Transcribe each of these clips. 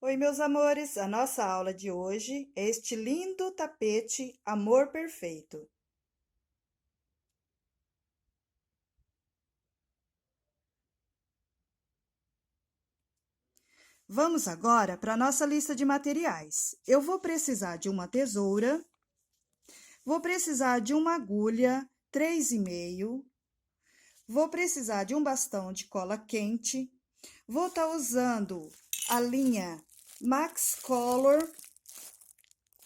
Oi, meus amores! A nossa aula de hoje é este lindo tapete Amor Perfeito. Vamos agora para a nossa lista de materiais. Eu vou precisar de uma tesoura, vou precisar de uma agulha 3,5, vou precisar de um bastão de cola quente, vou estar usando a linha Max Color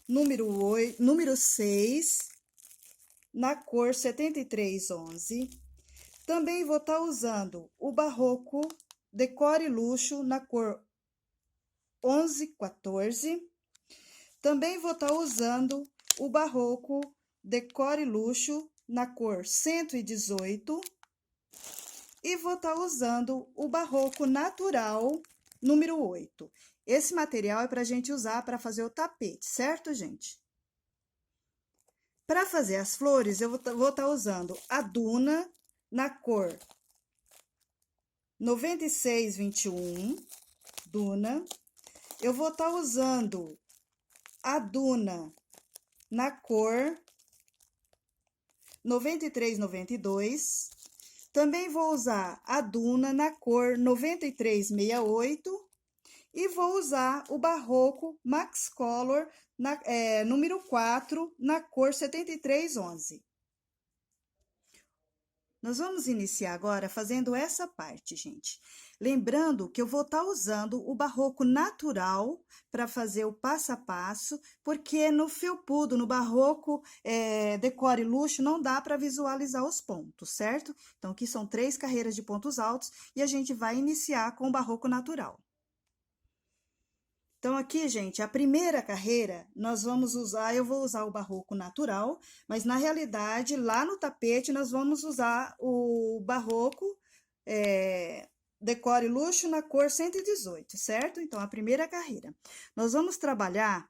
número 6, na cor 7311. Também vou estar usando o Barroco Decore Luxo na cor 1114. Também vou estar usando o Barroco Decore Luxo na cor 118. E vou estar usando o Barroco Natural número 8. Esse material é para a gente usar para fazer o tapete, certo, gente? Para fazer as flores, eu vou estar usando a Duna na cor 9621, Duna. Eu vou estar usando a Duna na cor 9392. Também vou usar a Duna na cor 9368. E vou usar o Barroco Max Color número 4 na cor 7311. Nós vamos iniciar agora fazendo essa parte, gente. Lembrando que eu vou estar usando o Barroco Natural para fazer o passo a passo, porque no felpudo, no Barroco Decore Luxo, não dá para visualizar os pontos, certo? Então, aqui são 3 carreiras de pontos altos e a gente vai iniciar com o Barroco Natural. Então, aqui, gente, a primeira carreira, eu vou usar o Barroco Natural, mas na realidade, lá no tapete, nós vamos usar o Barroco Decore Luxo na cor 118, certo? Então, a primeira carreira. Nós vamos trabalhar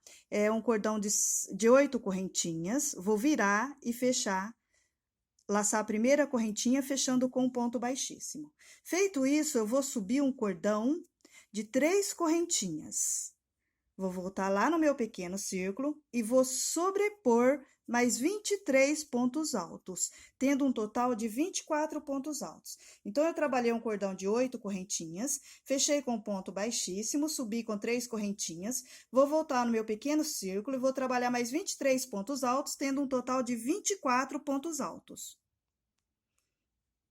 um cordão de 8 correntinhas, vou virar e fechar, laçar a primeira correntinha, fechando com um ponto baixíssimo. Feito isso, eu vou subir um cordão de 3 correntinhas. Vou voltar lá no meu pequeno círculo e vou sobrepor mais 23 pontos altos, tendo um total de 24 pontos altos. Então, eu trabalhei um cordão de 8 correntinhas, fechei com ponto baixíssimo, subi com 3 correntinhas, vou voltar no meu pequeno círculo e vou trabalhar mais 23 pontos altos, tendo um total de 24 pontos altos.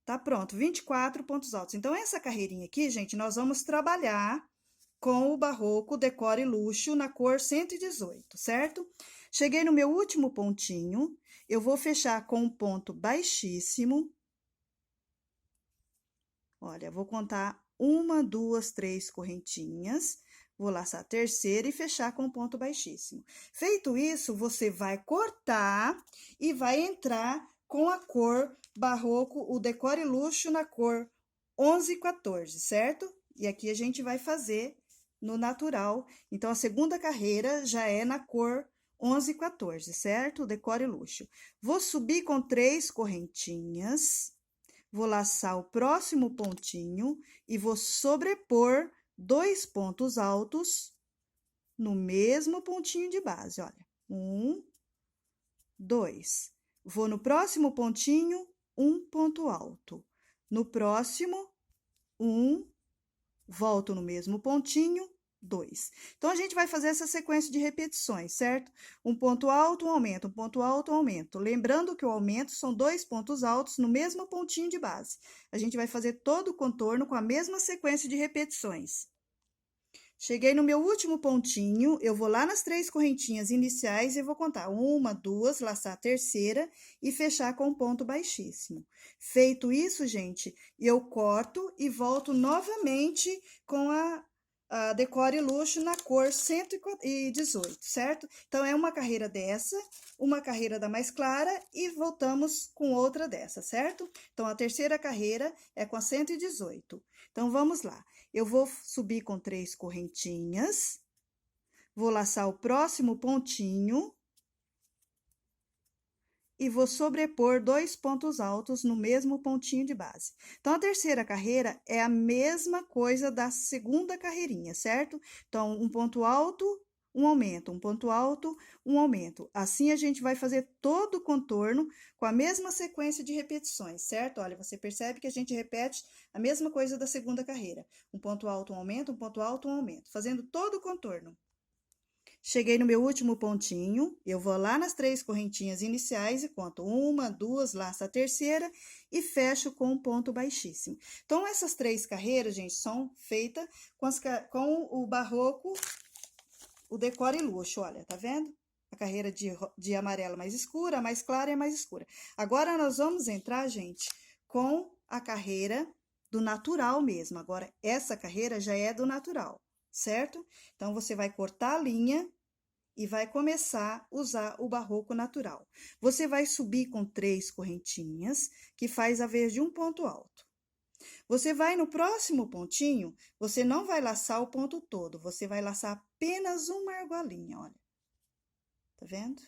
Tá pronto, 24 pontos altos. Então, essa carreirinha aqui, gente, nós vamos trabalhar com o Barroco Decore Luxo na cor 118, certo? Cheguei no meu último pontinho, eu vou fechar com um ponto baixíssimo. Olha, vou contar 1, 2, 3 correntinhas, vou laçar a terceira e fechar com um ponto baixíssimo. Feito isso, você vai cortar e vai entrar com a cor Barroco, o Decore Luxo na cor 1114, certo? E aqui a gente vai fazer no natural. Então, a segunda carreira já é na cor 1114, certo? Decore Luxo. Vou subir com 3 correntinhas, vou laçar o próximo pontinho e vou sobrepor 2 pontos altos no mesmo pontinho de base, olha. 1, 2. Vou no próximo pontinho, um ponto alto. No próximo, 1, volto no mesmo pontinho, 2. Então, a gente vai fazer essa sequência de repetições, certo? Um ponto alto, um aumento, um ponto alto, um aumento. Lembrando que o aumento são 2 pontos altos no mesmo pontinho de base. A gente vai fazer todo o contorno com a mesma sequência de repetições. Cheguei no meu último pontinho, eu vou lá nas 3 correntinhas iniciais e vou contar 1, 2, laçar a terceira e fechar com um ponto baixíssimo. Feito isso, gente, eu corto e volto novamente com a Decore Luxo na cor 118, certo? Então, é uma carreira dessa, uma carreira da mais clara e voltamos com outra dessa, certo? Então, a terceira carreira é com a 118. Então, vamos lá. Eu vou subir com 3 correntinhas, vou laçar o próximo pontinho e vou sobrepor 2 pontos altos no mesmo pontinho de base. Então, a terceira carreira é a mesma coisa da segunda carreirinha, certo? Então, um ponto alto, um aumento, um ponto alto, um aumento. Assim, a gente vai fazer todo o contorno com a mesma sequência de repetições, certo? Olha, você percebe que a gente repete a mesma coisa da segunda carreira. Um ponto alto, um aumento, um ponto alto, um aumento, fazendo todo o contorno. Cheguei no meu último pontinho, eu vou lá nas 3 correntinhas iniciais e conto 1, 2, laço a terceira e fecho com um ponto baixíssimo. Então, essas 3 carreiras, gente, são feitas com o barroco, o decore luxo, olha, tá vendo? A carreira de amarela mais escura, a mais clara e a mais escura. Agora, nós vamos entrar, gente, com a carreira do natural mesmo. Agora, essa carreira já é do natural, certo? Então, você vai cortar a linha e vai começar a usar o barroco natural. Você vai subir com 3 correntinhas, que faz a vez de um ponto alto. Você vai no próximo pontinho, você não vai laçar o ponto todo, você vai laçar apenas uma argolinha, olha. Tá vendo?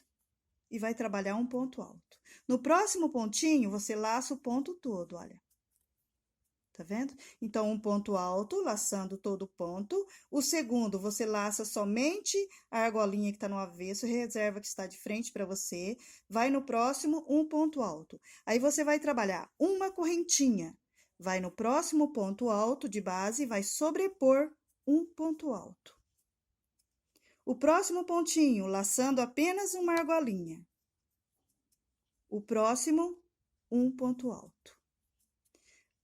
E vai trabalhar um ponto alto. No próximo pontinho, você laça o ponto todo, olha. Tá vendo? Então, um ponto alto, laçando todo o ponto. O segundo, você laça somente a argolinha que tá no avesso, reserva que está de frente para você. Vai no próximo, um ponto alto. Aí, você vai trabalhar uma correntinha. Vai no próximo ponto alto de base, vai sobrepor um ponto alto. O próximo pontinho, laçando apenas uma argolinha. O próximo, um ponto alto.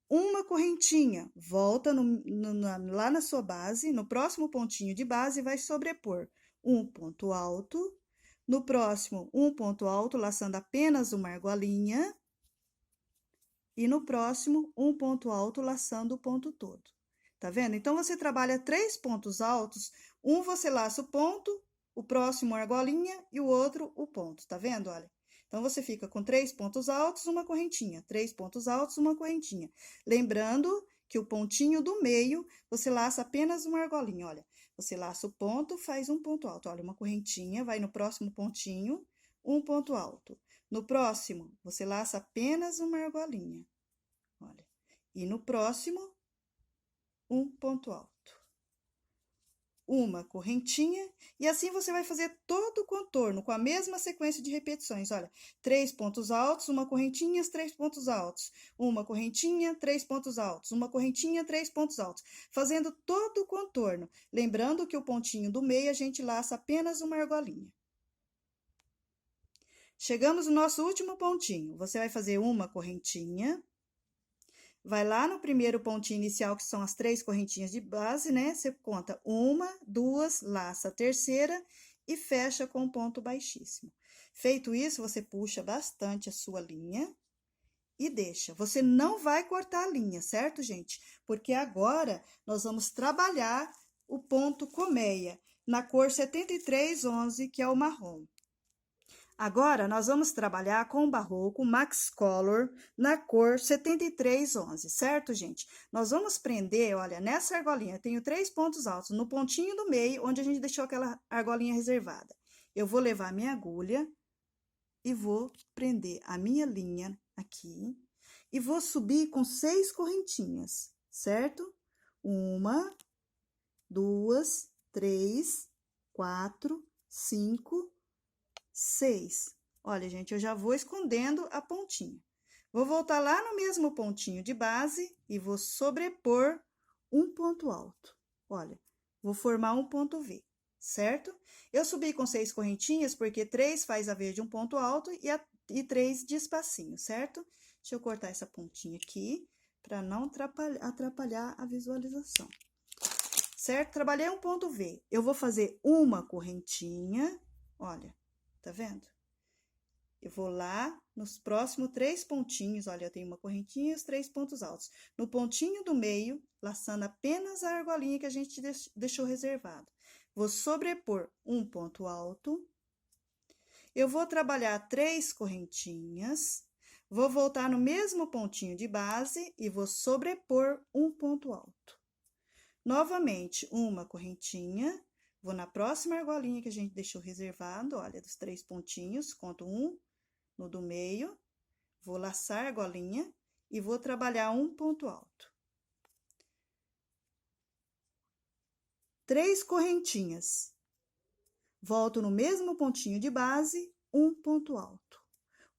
Uma correntinha, volta lá na sua base, no próximo pontinho de base, vai sobrepor um ponto alto. No próximo, um ponto alto, laçando apenas uma argolinha. E no próximo, um ponto alto, laçando o ponto todo. Tá vendo? Então, você trabalha 3 pontos altos, um você laça o ponto, o próximo a argolinha e o outro o ponto, tá vendo? Olha. Então, você fica com 3 pontos altos, uma correntinha. 3 pontos altos, uma correntinha. Lembrando que o pontinho do meio, você laça apenas uma argolinha, olha. Você laça o ponto, faz um ponto alto. Olha, uma correntinha, vai no próximo pontinho, um ponto alto. No próximo, você laça apenas uma argolinha, olha. E no próximo, um ponto alto. Uma correntinha, e assim você vai fazer todo o contorno com a mesma sequência de repetições. Olha, 3 pontos altos, uma correntinha, 3 pontos altos, uma correntinha, 3 pontos altos, uma correntinha, 3 pontos altos, fazendo todo o contorno. Lembrando que o pontinho do meio a gente laça apenas uma argolinha. Chegamos no nosso último pontinho. Você vai fazer uma correntinha. Vai lá no primeiro pontinho inicial, que são as 3 correntinhas de base, né? Você conta 1, 2, laça a terceira e fecha com um ponto baixíssimo. Feito isso, você puxa bastante a sua linha e deixa. Você não vai cortar a linha, certo, gente? Porque agora nós vamos trabalhar o ponto colmeia na cor 7311, que é o marrom. Agora, nós vamos trabalhar com o barroco Max Color na cor 7311, certo, gente? Nós vamos prender, olha, nessa argolinha, eu tenho 3 pontos altos, no pontinho do meio, onde a gente deixou aquela argolinha reservada. Eu vou levar a minha agulha e vou prender a minha linha aqui e vou subir com 6 correntinhas, certo? 1, 2, 3, 4, 5, 6. Olha, gente, eu já vou escondendo a pontinha. Vou voltar lá no mesmo pontinho de base e vou sobrepor um ponto alto. Olha, vou formar um ponto V, certo? Eu subi com 6 correntinhas porque 3 faz a vez de um ponto alto e 3 de espacinho, certo? Deixa eu cortar essa pontinha aqui para não atrapalhar a visualização. Certo? Trabalhei um ponto V. Eu vou fazer uma correntinha, olha. Tá vendo? Eu vou lá nos próximos 3 pontinhos, olha, eu tenho uma correntinha e os 3 pontos altos. No pontinho do meio, laçando apenas a argolinha que a gente deixou reservado. Vou sobrepor um ponto alto. Eu vou trabalhar 3 correntinhas. Vou voltar no mesmo pontinho de base e vou sobrepor um ponto alto. Novamente, uma correntinha. Vou na próxima argolinha que a gente deixou reservado, olha, dos 3 pontinhos, conto 1, no do meio, vou laçar a argolinha e vou trabalhar um ponto alto. 3 correntinhas. Volto no mesmo pontinho de base, um ponto alto.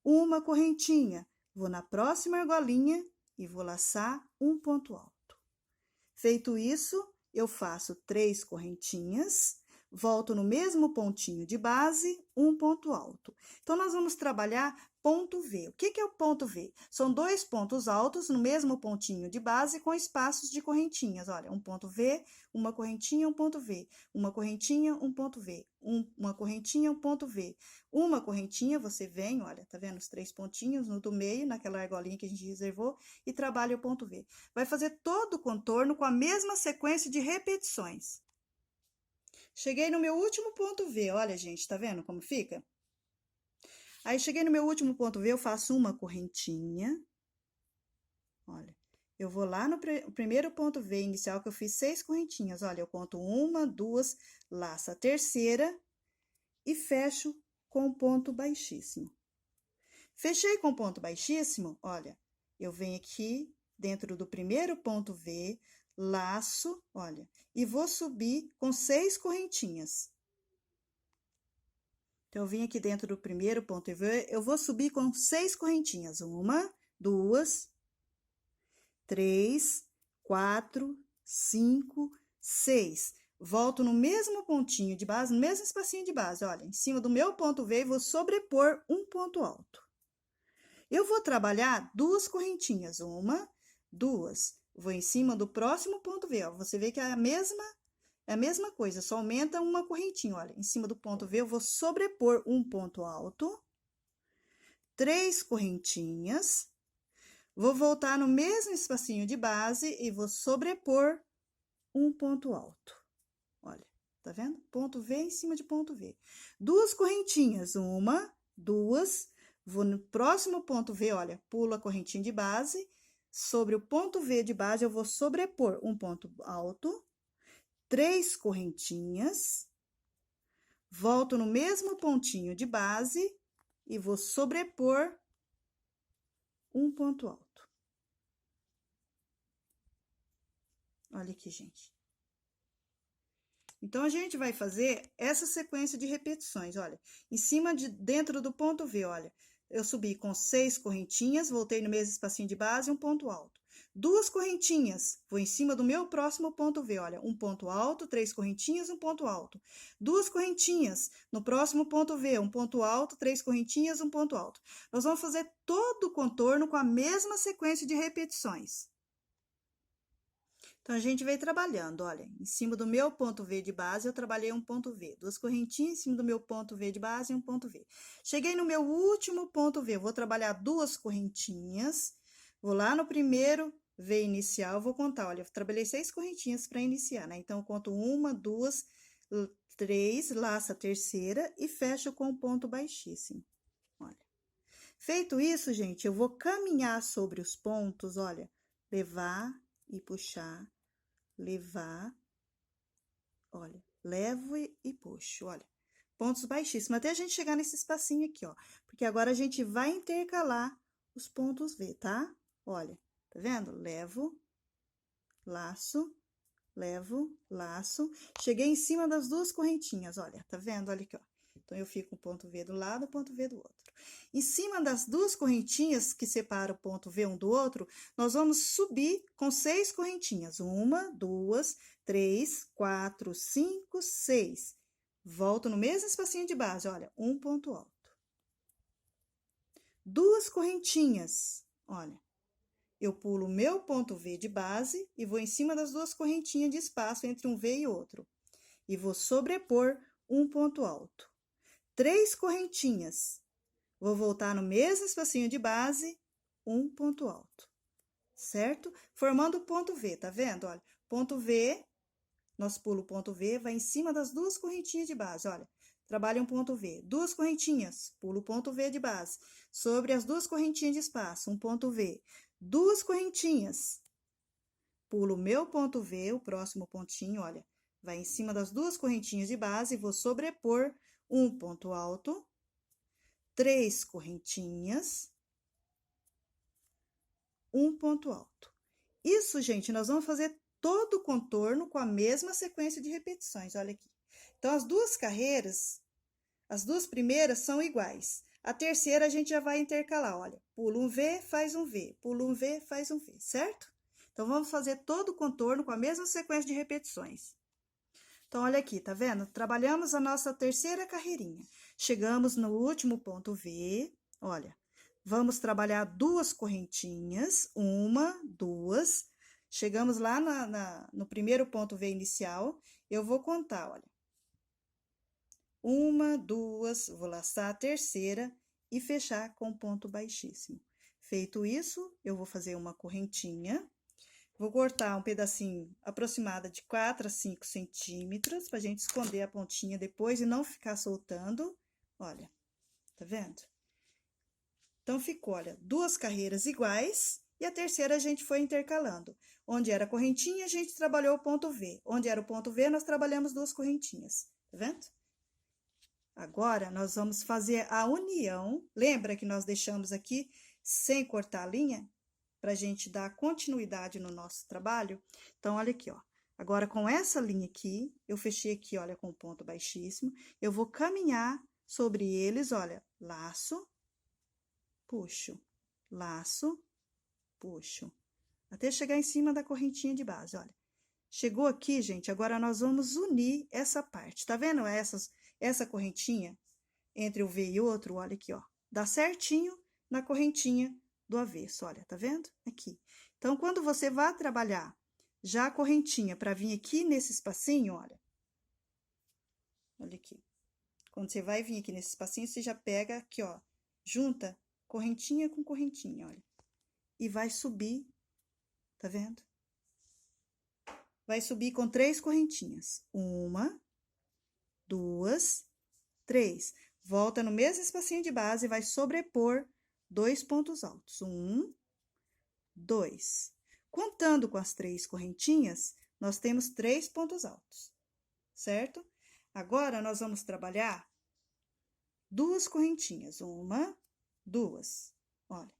Uma correntinha, vou na próxima argolinha e vou laçar um ponto alto. Feito isso, eu faço 3 correntinhas, volto no mesmo pontinho de base, um ponto alto. Então, nós vamos trabalhar ponto V. O que é o ponto V? São 2 pontos altos no mesmo pontinho de base com espaços de correntinhas. Olha, um ponto V, uma correntinha, um ponto V. Uma correntinha, um ponto V. Uma correntinha, um ponto V. Uma correntinha, você vem, olha, tá vendo os 3 pontinhos no do meio, naquela argolinha que a gente reservou, e trabalha o ponto V. Vai fazer todo o contorno com a mesma sequência de repetições. Cheguei no meu último ponto V, olha, gente, tá vendo como fica? Aí, cheguei no meu último ponto V, eu faço uma correntinha. Olha, eu vou lá no primeiro ponto V inicial, que eu fiz 6 correntinhas. Olha, eu conto 1, 2, laço a terceira e fecho com ponto baixíssimo. Fechei com ponto baixíssimo, olha, eu venho aqui dentro do primeiro ponto V, laço, olha, e vou subir com 6 correntinhas. Então, eu vim aqui dentro do primeiro ponto V, eu vou subir com 6 correntinhas. 1, 2, 3, 4, 5, 6. Volto no mesmo pontinho de base, no mesmo espacinho de base, olha, em cima do meu ponto V, e vou sobrepor um ponto alto. Eu vou trabalhar 2 correntinhas. 1, 2. Vou em cima do próximo ponto V, ó. Você vê que é a mesma coisa, só aumenta uma correntinha, olha. Em cima do ponto V, eu vou sobrepor um ponto alto, 3 correntinhas, vou voltar no mesmo espacinho de base e vou sobrepor um ponto alto. Olha, tá vendo? Ponto V em cima de ponto V. 2 correntinhas, 1, 2, vou no próximo ponto V, olha, pulo a correntinha de base, sobre o ponto V de base, eu vou sobrepor um ponto alto, 3 correntinhas, volto no mesmo pontinho de base e vou sobrepor um ponto alto. Olha aqui, gente. Então, a gente vai fazer essa sequência de repetições, olha. Em cima dentro do ponto V, olha, eu subi com 6 correntinhas, voltei no mesmo espacinho de base, um ponto alto. 2 correntinhas, vou em cima do meu próximo ponto V, olha, um ponto alto, 3 correntinhas, um ponto alto. 2 correntinhas, no próximo ponto V, um ponto alto, 3 correntinhas, um ponto alto. Nós vamos fazer todo o contorno com a mesma sequência de repetições. Então, a gente veio trabalhando, olha, em cima do meu ponto V de base, eu trabalhei um ponto V. 2 correntinhas em cima do meu ponto V de base e um ponto V. Cheguei no meu último ponto V, eu vou trabalhar 2 correntinhas, vou lá no primeiro V inicial, vou contar, olha, eu trabalhei 6 correntinhas para iniciar, né? Então, eu conto 1, 2, 3, laço a terceira e fecho com ponto baixíssimo, olha. Feito isso, gente, eu vou caminhar sobre os pontos, olha, levar e puxar, levar, olha, levo e puxo, olha, pontos baixíssimos, até a gente chegar nesse espacinho aqui, ó, porque agora a gente vai intercalar os pontos V, tá? Olha, tá vendo? Levo, laço, levo, laço, cheguei em cima das 2 correntinhas, olha, tá vendo? Olha aqui, ó. Então, eu fico com o ponto V do lado, ponto V do outro. Em cima das 2 correntinhas que separam o ponto V um do outro, nós vamos subir com 6 correntinhas. 1, 2, 3, 4, 5, 6. Volto no mesmo espacinho de base, olha, um ponto alto. 2 correntinhas, olha. Eu pulo o meu ponto V de base e vou em cima das 2 correntinhas de espaço entre um V e outro. E vou sobrepor um ponto alto. 3 correntinhas. Vou voltar no mesmo espacinho de base, um ponto alto, certo? Formando o ponto V, tá vendo? Olha, ponto V, nós pulo o ponto V, vai em cima das 2 correntinhas de base, olha. Trabalha um ponto V, 2 correntinhas, pulo o ponto V de base. Sobre as 2 correntinhas de espaço, um ponto V. 2 correntinhas, pulo o meu ponto V, o próximo pontinho, olha. Vai em cima das 2 correntinhas de base e vou sobrepor um ponto alto. 3 correntinhas, um ponto alto. Isso, gente, nós vamos fazer todo o contorno com a mesma sequência de repetições, olha aqui. Então, as duas carreiras, as duas primeiras são iguais. A terceira a gente já vai intercalar, olha. Pula um V, faz um V, pula um V, faz um V, certo? Então, vamos fazer todo o contorno com a mesma sequência de repetições. Então, olha aqui, tá vendo? Trabalhamos a nossa terceira carreirinha. Chegamos no último ponto V, olha. Vamos trabalhar duas correntinhas, uma, duas. Chegamos lá no primeiro ponto V inicial, eu vou contar, olha. Uma, duas, vou laçar a terceira e fechar com ponto baixíssimo. Feito isso, eu vou fazer uma correntinha. Vou cortar um pedacinho aproximado de 4 a 5 centímetros, pra gente esconder a pontinha depois e não ficar soltando. Olha, tá vendo? Então, ficou, olha, duas carreiras iguais e a terceira a gente foi intercalando. Onde era correntinha, a gente trabalhou o ponto V. Onde era o ponto V, nós trabalhamos duas correntinhas, tá vendo? Agora, nós vamos fazer a união. Lembra que nós deixamos aqui sem cortar a linha? Pra gente dar continuidade no nosso trabalho. Então, olha aqui, ó. Agora, com essa linha aqui, eu fechei aqui, olha, com ponto baixíssimo. Eu vou caminhar sobre eles, olha, laço, puxo, laço, puxo, até chegar em cima da correntinha de base, olha. Chegou aqui, gente, agora nós vamos unir essa parte, tá vendo essa correntinha entre o V e o outro? Olha aqui, ó, dá certinho na correntinha do avesso, olha, tá vendo? Aqui. Então, quando você vai trabalhar já a correntinha para vir aqui nesse espacinho, olha. Olha aqui. Quando você vai vir aqui nesse espacinho, você já pega aqui, ó, junta correntinha com correntinha, olha. E vai subir, tá vendo? Vai subir com 3 correntinhas. Uma, duas, 3. Volta no mesmo espacinho de base e vai sobrepor 2 pontos altos. 1, 2. Contando com as 3 correntinhas, nós temos 3 pontos altos, certo? Agora, nós vamos trabalhar duas correntinhas. Uma, duas. Olha,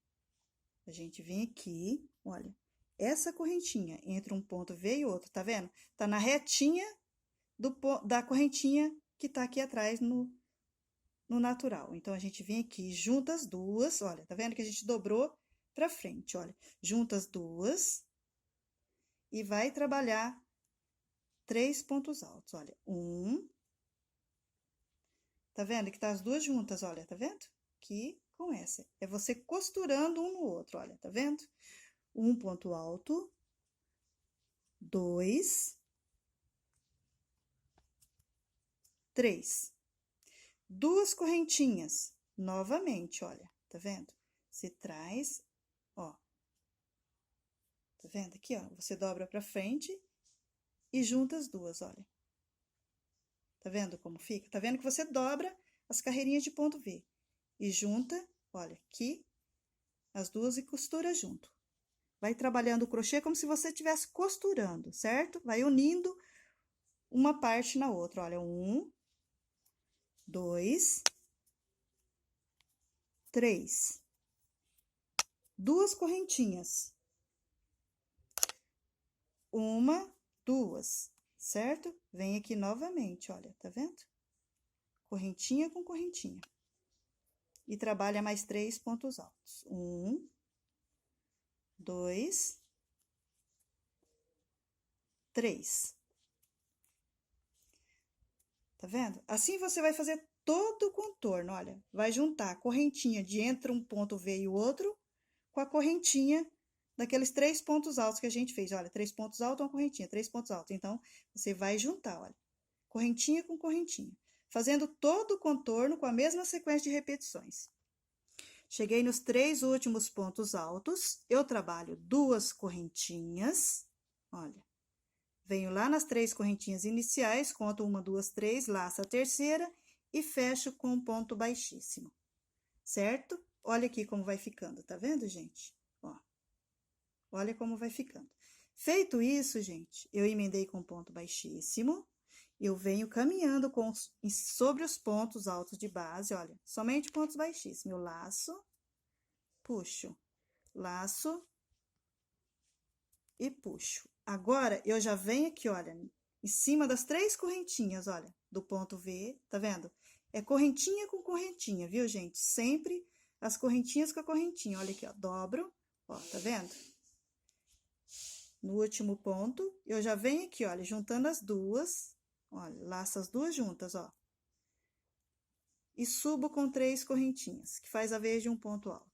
a gente vem aqui, olha, essa correntinha entre um ponto V e outro, tá vendo? Tá na retinha da correntinha que tá aqui atrás no natural. Então, a gente vem aqui, junta as duas, olha, tá vendo que a gente dobrou pra frente, olha. Junta as duas e vai trabalhar 3 pontos altos, olha. 1, tá vendo que tá as duas juntas, olha, tá vendo? Aqui com essa. É você costurando um no outro, olha, tá vendo? Um ponto alto, 2, 3. Duas correntinhas, novamente, olha, tá vendo? Você traz, ó, tá vendo aqui, ó? Você dobra pra frente e junta as duas, olha. Tá vendo como fica? Tá vendo que você dobra as carreirinhas de ponto V e junta, olha, aqui, as duas e costura junto. Vai trabalhando o crochê como se você estivesse costurando, certo? Vai unindo uma parte na outra, olha, 1, 2, 3. Duas correntinhas. Uma, duas, certo? Vem aqui novamente, olha, tá vendo? Correntinha com correntinha. E trabalha mais 3 pontos altos. 1, 2, 3. Tá vendo? Assim você vai fazer todo o contorno, olha. Vai juntar a correntinha de entre um ponto V e o outro com a correntinha daqueles 3 pontos altos que a gente fez. Olha, 3 pontos altos, uma correntinha, 3 pontos altos. Então, você vai juntar, olha, correntinha com correntinha, fazendo todo o contorno com a mesma sequência de repetições. Cheguei nos 3 últimos pontos altos, eu trabalho duas correntinhas, olha. Venho lá nas 3 correntinhas iniciais, conto 1, 2, 3, laço a terceira e fecho com um ponto baixíssimo, certo? Olha aqui como vai ficando, tá vendo, gente? Ó, olha como vai ficando. Feito isso, gente, eu emendei com ponto baixíssimo eu venho caminhando sobre os pontos altos de base, olha, somente pontos baixíssimos. Eu laço, puxo, laço e puxo. Agora, eu já venho aqui, olha, em cima das 3 correntinhas, olha, do ponto V, tá vendo? É correntinha com correntinha, viu, gente? Sempre as correntinhas com a correntinha. Olha aqui, ó, dobro, ó, tá vendo? No último ponto, eu já venho aqui, olha, juntando as duas, olha, laço as duas juntas, ó. E subo com 3 correntinhas, que faz a vez de um ponto alto.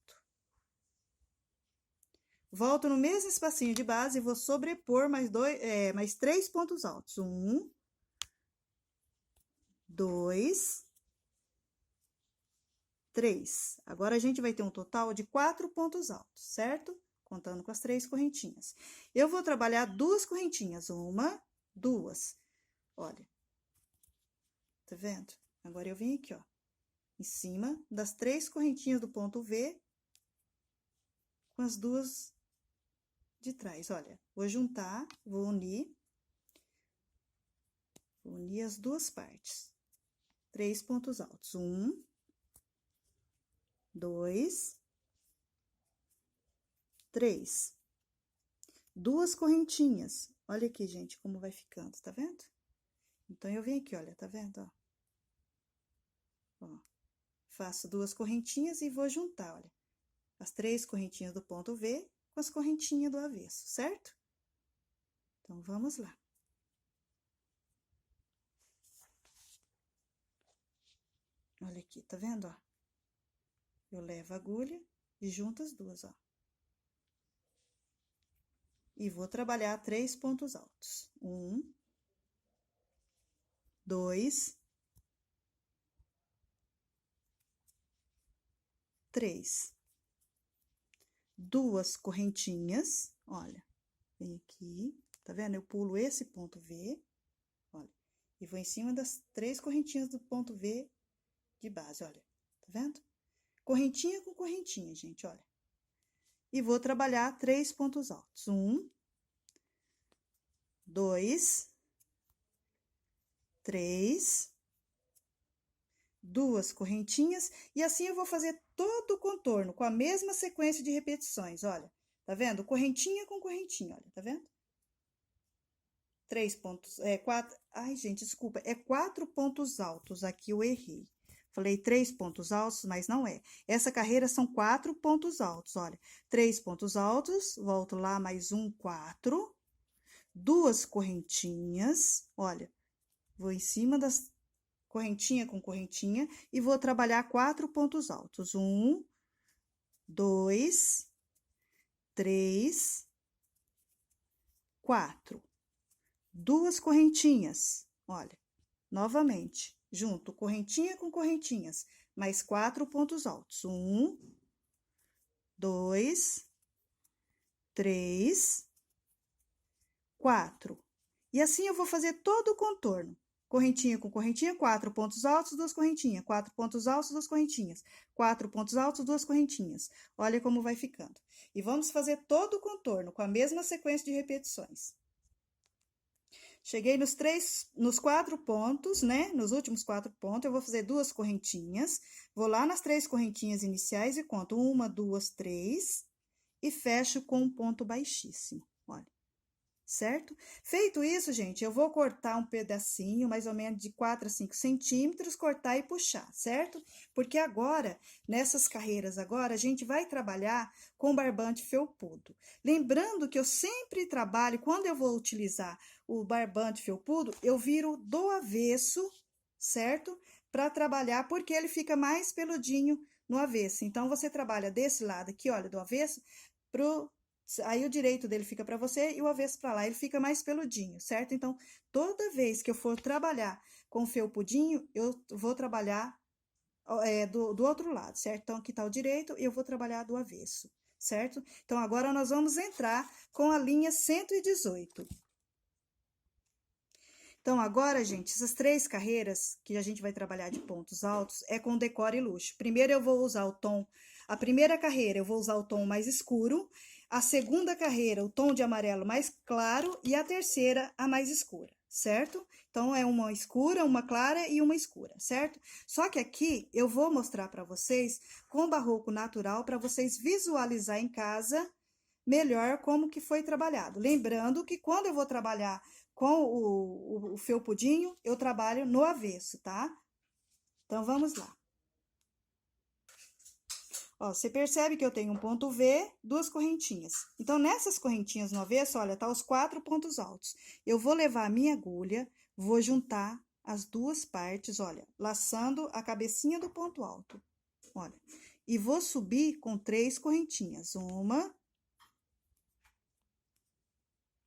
Volto no mesmo espacinho de base e vou sobrepor mais 3 pontos altos. 1, 2, 3. Agora, a gente vai ter um total de 4 pontos altos, certo? Contando com as 3 correntinhas. Eu vou trabalhar 2 correntinhas. 1, 2. Olha. Tá vendo? Agora, eu vim aqui, ó. Em cima das 3 correntinhas do ponto V, com as duas de trás, olha, vou juntar, vou unir as duas partes. 3 pontos altos. 1, 2, 3. 2 correntinhas. Olha aqui, gente, como vai ficando, tá vendo? Então, eu venho aqui, olha, tá vendo, ó? Ó, faço 2 correntinhas e vou juntar, olha, as 3 correntinhas do ponto V com as correntinhas do avesso, certo? Então, vamos lá. Olha aqui, tá vendo, ó? Eu levo a agulha e junto as duas, ó. E vou trabalhar 3 pontos altos. 1, 2, 3. 2 correntinhas, olha, vem aqui, tá vendo? Eu pulo esse ponto V, olha, e vou em cima das 3 correntinhas do ponto V de base, olha, tá vendo? Correntinha com correntinha, gente, olha. E vou trabalhar 3 pontos altos. 1, 2, 3, 2 correntinhas, e assim eu vou fazer todo o contorno com a mesma sequência de repetições, olha. Tá vendo? Correntinha com correntinha, olha, tá vendo? 3 pontos, 4, ai, gente, desculpa, é 4 pontos altos, aqui eu errei. Falei 3 pontos altos, mas não é. Essa carreira são 4 pontos altos, olha. 3 pontos altos, volto lá, mais 1, 4. 2 correntinhas, olha. Vou em cima das correntinha com correntinha e vou trabalhar 4 pontos altos. 1, 2, 3, 4. 2 correntinhas, olha, novamente, junto correntinha com correntinhas, mais 4 pontos altos. 1, 2, 3, 4. E assim eu vou fazer todo o contorno. Correntinha com correntinha, 4 pontos altos, 2 correntinhas, 4 pontos altos, 2 correntinhas, 4 pontos altos, 2 correntinhas. Olha como vai ficando. E vamos fazer todo o contorno com a mesma sequência de repetições. Cheguei nos 4 pontos, né? Nos últimos 4 pontos, eu vou fazer 2 correntinhas. Vou lá nas 3 correntinhas iniciais e conto 1, 2, 3 e fecho com um ponto baixíssimo, olha. Certo? Feito isso, gente, eu vou cortar um pedacinho, mais ou menos de 4 a 5 centímetros, cortar e puxar, certo? Porque agora, nessas carreiras agora, a gente vai trabalhar com barbante felpudo. Lembrando que eu sempre trabalho, quando eu vou utilizar o barbante felpudo, eu viro do avesso, certo? Para trabalhar, porque ele fica mais peludinho no avesso. Então, você trabalha desse lado aqui, olha, do avesso, aí o direito dele fica para você e o avesso para lá, ele fica mais peludinho, certo? Então, toda vez que eu for trabalhar com felpudinho, eu vou trabalhar do outro lado, certo? Então, aqui tá o direito e eu vou trabalhar do avesso, certo? Então, agora nós vamos entrar com a linha 118. Então, agora, gente, essas 3 carreiras que a gente vai trabalhar de pontos altos é com decore e luxo. Primeiro, eu vou usar o tom... A primeira carreira, eu vou usar o tom mais escuro. A segunda carreira, o tom de amarelo mais claro. E a terceira, a mais escura, certo? Então, é uma escura, uma clara e uma escura, certo? Só que aqui eu vou mostrar para vocês com barroco natural para vocês visualizar em casa melhor como que foi trabalhado. Lembrando que quando eu vou trabalhar com o felpudinho, eu trabalho no avesso, tá? Então, vamos lá. Ó, você percebe que eu tenho um ponto V, duas correntinhas. Então, nessas correntinhas no avesso, olha, tá os 4 pontos altos. Eu vou levar a minha agulha, vou juntar as duas partes, olha, laçando a cabecinha do ponto alto. Olha, e vou subir com 3 correntinhas. 1,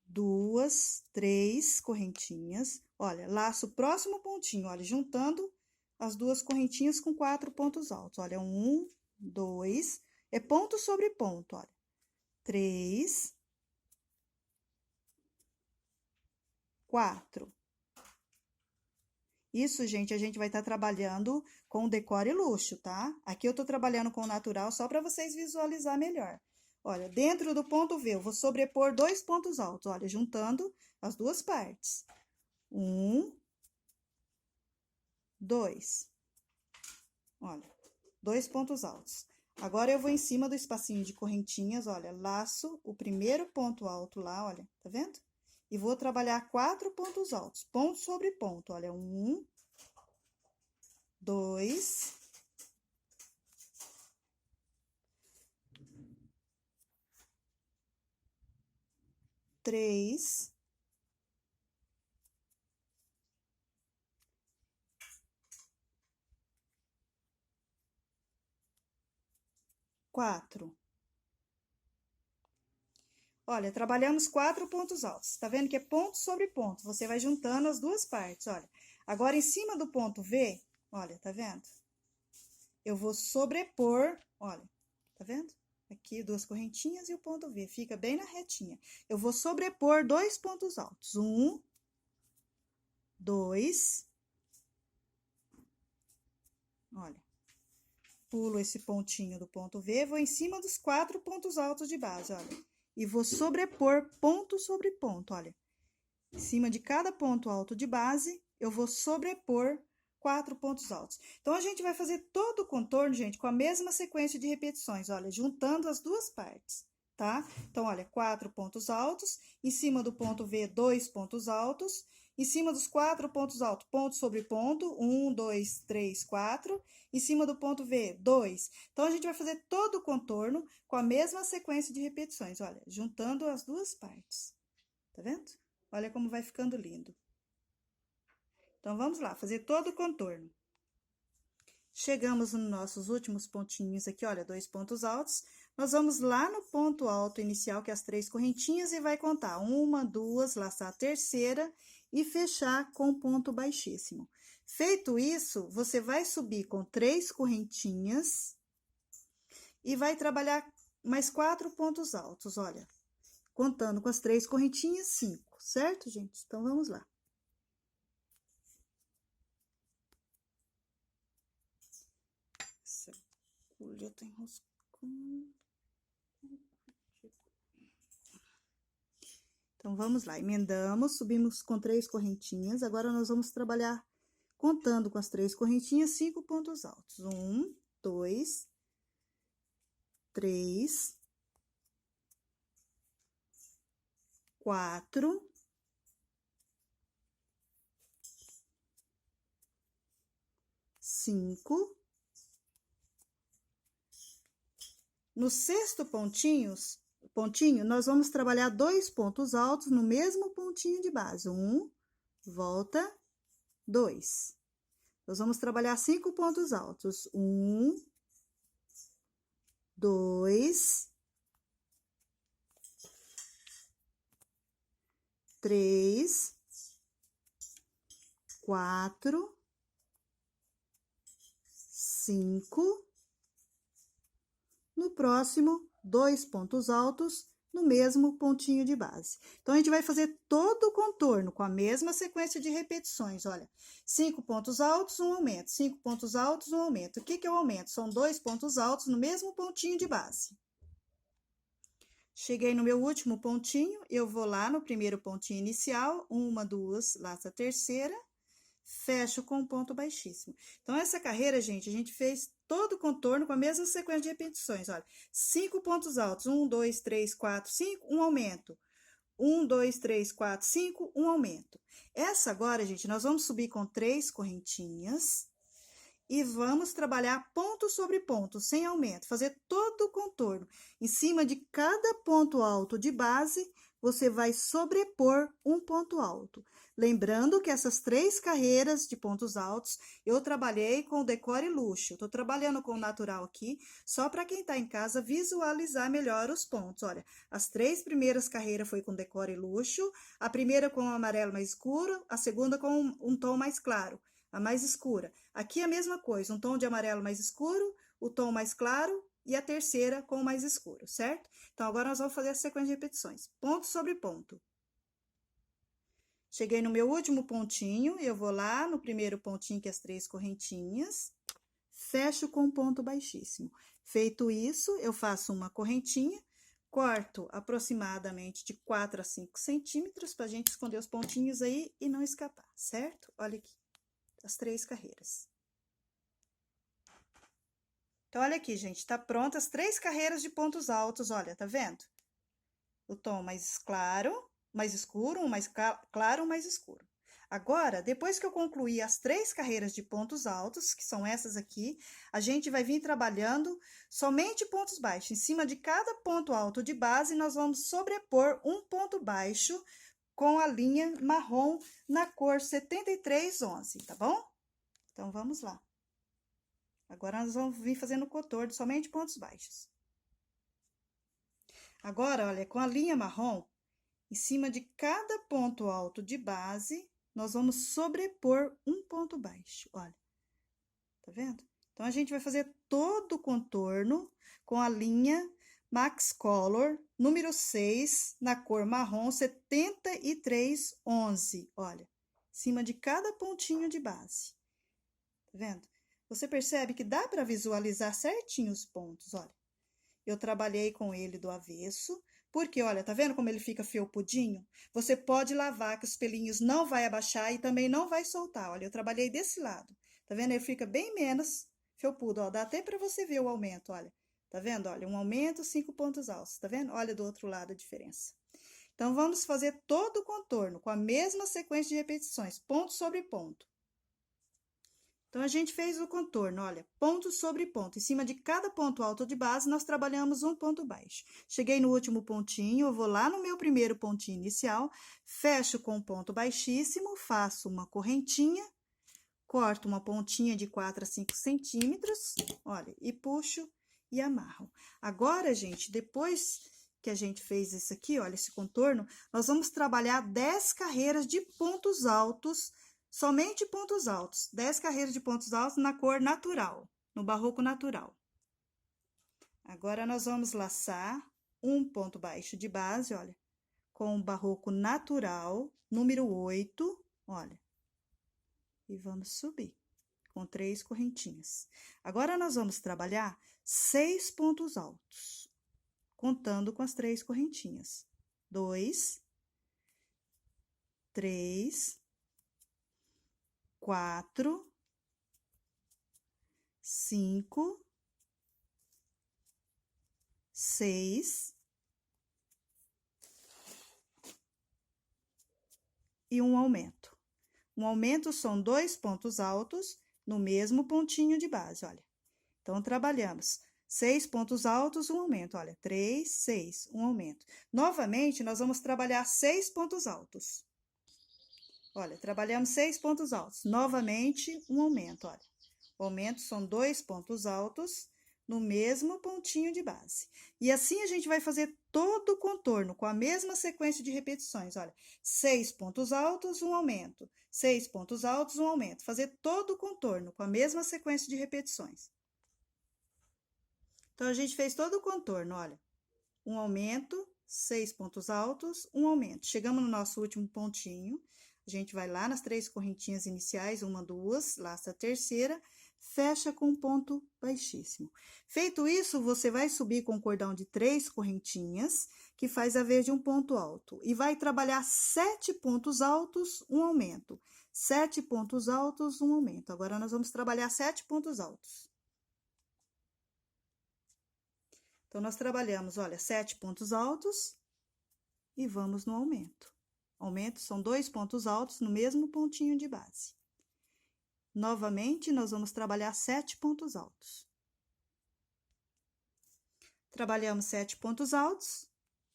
2, 3 correntinhas. Olha, laço o próximo pontinho, olha, juntando as duas correntinhas com 4 pontos altos. Olha, 1, 2, é ponto sobre ponto, olha. 3, 4. Isso, gente, a gente vai estar trabalhando com decore e luxo, tá? Aqui eu tô trabalhando com natural só para vocês visualizar melhor. Olha, dentro do ponto V, eu vou sobrepor 2 pontos altos, olha, juntando as duas partes. 1, 2. Olha, 2 pontos altos. Agora, eu vou em cima do espacinho de correntinhas, olha, laço o primeiro ponto alto lá, olha, tá vendo? E vou trabalhar 4 pontos altos, ponto sobre ponto, olha, 1, 2, 3, 4. Olha, trabalhamos 4 pontos altos. Tá vendo que é ponto sobre ponto? Você vai juntando as duas partes, olha. Agora, em cima do ponto V, olha, tá vendo? Eu vou sobrepor, olha, tá vendo? Aqui, duas correntinhas e o ponto V, fica bem na retinha. Eu vou sobrepor 2 pontos altos. 1, 2, olha. Pulo esse pontinho do ponto V, vou em cima dos 4 pontos altos de base, olha. E vou sobrepor ponto sobre ponto, olha. Em cima de cada ponto alto de base, eu vou sobrepor 4 pontos altos. Então, a gente vai fazer todo o contorno, gente, com a mesma sequência de repetições, olha, juntando as duas partes, tá? Então, olha, 4 pontos altos, em cima do ponto V, 2 pontos altos, em cima dos 4 pontos altos, ponto sobre ponto, 1, 2, 3, 4, em cima do ponto V, 2. Então, a gente vai fazer todo o contorno com a mesma sequência de repetições, olha, juntando as duas partes, tá vendo? Olha como vai ficando lindo. Então, vamos lá, fazer todo o contorno. Chegamos nos nossos últimos pontinhos aqui, olha, 2 pontos altos. Nós vamos lá no ponto alto inicial, que é as 3 correntinhas, e vai contar 1, 2, laçar a terceira e fechar com ponto baixíssimo. Feito isso, você vai subir com 3 correntinhas e vai trabalhar mais 4 pontos altos, olha. Contando com as 3 correntinhas, 5, certo, gente? Então, vamos lá. Essa agulha tá enroscando. Então, vamos lá. Emendamos, subimos com 3 correntinhas. Agora, nós vamos trabalhar contando com as 3 correntinhas, 5 pontos altos. 1, 2, 3, 4, 5. No sexto pontinho, nós vamos trabalhar 2 pontos altos no mesmo pontinho de base. 1, volta, 2. Nós vamos trabalhar 5 pontos altos. 1, 2, 3, 4, 5. No próximo, 2 pontos altos no mesmo pontinho de base. Então, a gente vai fazer todo o contorno com a mesma sequência de repetições, olha. 5 pontos altos, um aumento, 5 pontos altos, um aumento. O que que é o aumento? São 2 pontos altos no mesmo pontinho de base. Cheguei no meu último pontinho, eu vou lá no primeiro pontinho inicial, 1, 2, laço a terceira, fecho com um ponto baixíssimo. Então, essa carreira, gente, a gente fez todo o contorno com a mesma sequência de repetições, olha. 5 pontos altos, 1, 2, 3, 4, 5, um aumento. 1, 2, 3, 4, 5, um aumento. Essa agora, gente, nós vamos subir com 3 correntinhas e vamos trabalhar ponto sobre ponto, sem aumento, fazer todo o contorno. Em cima de cada ponto alto de base, você vai sobrepor um ponto alto. Lembrando que essas 3 carreiras de pontos altos, eu trabalhei com o Decore Luxo. Eu tô trabalhando com o natural aqui, só para quem tá em casa visualizar melhor os pontos. Olha, as 3 primeiras carreiras foi com Decore Luxo, a primeira com o amarelo mais escuro, a segunda com um tom mais claro, a mais escura. Aqui a mesma coisa, um tom de amarelo mais escuro, o tom mais claro e a terceira com o mais escuro, certo? Então, agora nós vamos fazer a sequência de repetições. Ponto sobre ponto. Cheguei no meu último pontinho, eu vou lá no primeiro pontinho, que é as 3 correntinhas, fecho com um ponto baixíssimo. Feito isso, eu faço uma correntinha, corto aproximadamente de 4 a 5 centímetros, pra gente esconder os pontinhos aí e não escapar, certo? Olha aqui, as 3 carreiras. Então, olha aqui, gente, tá pronta as 3 carreiras de pontos altos, olha, tá vendo? O tom mais claro, mais escuro, um mais claro, um mais escuro. Agora, depois que eu concluir as 3 carreiras de pontos altos, que são essas aqui, a gente vai vir trabalhando somente pontos baixos. Em cima de cada ponto alto de base, nós vamos sobrepor um ponto baixo com a linha marrom na cor 7311, tá bom? Então, vamos lá. Agora, nós vamos vir fazendo o contorno somente pontos baixos. Agora, olha, com a linha marrom, em cima de cada ponto alto de base, nós vamos sobrepor um ponto baixo, olha. Tá vendo? Então, a gente vai fazer todo o contorno com a linha Max Color, número 6, na cor marrom 7311, olha. Em cima de cada pontinho de base. Tá vendo? Você percebe que dá para visualizar certinho os pontos, olha. Eu trabalhei com ele do avesso, porque, olha, tá vendo como ele fica felpudinho? Você pode lavar, que os pelinhos não vai abaixar e também não vai soltar. Olha, eu trabalhei desse lado. Tá vendo? Ele fica bem menos felpudo, ó. Dá até pra você ver o aumento, olha. Tá vendo? Olha, um aumento, 5 pontos altos, tá vendo? Olha do outro lado a diferença. Então, vamos fazer todo o contorno com a mesma sequência de repetições, ponto sobre ponto. Então, a gente fez o contorno, olha, ponto sobre ponto. Em cima de cada ponto alto de base, nós trabalhamos um ponto baixo. Cheguei no último pontinho, eu vou lá no meu primeiro pontinho inicial, fecho com um ponto baixíssimo, faço uma correntinha, corto uma pontinha de 4 a 5 centímetros, olha, e puxo e amarro. Agora, gente, depois que a gente fez isso aqui, olha, esse contorno, nós vamos trabalhar 10 carreiras de pontos altos, somente pontos altos, 10 carreiras de pontos altos na cor natural, no barroco natural. Agora, nós vamos laçar um ponto baixo de base, olha, com o barroco natural, número 8, olha. E vamos subir com 3 correntinhas. Agora, nós vamos trabalhar 6 pontos altos, contando com as 3 correntinhas. 2, 3, 4, 5, 6 e um aumento. Um aumento são 2 pontos altos no mesmo pontinho de base, olha. Então, trabalhamos 6 pontos altos, um aumento, olha, 3, 6, um aumento. Novamente, nós vamos trabalhar 6 pontos altos. Olha, trabalhamos 6 pontos altos. Novamente, um aumento, olha. O aumento são 2 pontos altos no mesmo pontinho de base. E assim a gente vai fazer todo o contorno com a mesma sequência de repetições, olha. 6 pontos altos, um aumento. 6 pontos altos, um aumento. Fazer todo o contorno com a mesma sequência de repetições. Então, a gente fez todo o contorno, olha. Um aumento, 6 pontos altos, um aumento. Chegamos no nosso último pontinho. A gente vai lá nas 3 correntinhas iniciais, 1, 2, laça a terceira, fecha com um ponto baixíssimo. Feito isso, você vai subir com um cordão de 3 correntinhas, que faz a vez de um ponto alto. E vai trabalhar 7 pontos altos, um aumento. 7 pontos altos, um aumento. Agora, nós vamos trabalhar 7 pontos altos. Então, nós trabalhamos, olha, 7 pontos altos e vamos no aumento. Aumento são 2 pontos altos no mesmo pontinho de base. Novamente, nós vamos trabalhar 7 pontos altos. Trabalhamos 7 pontos altos,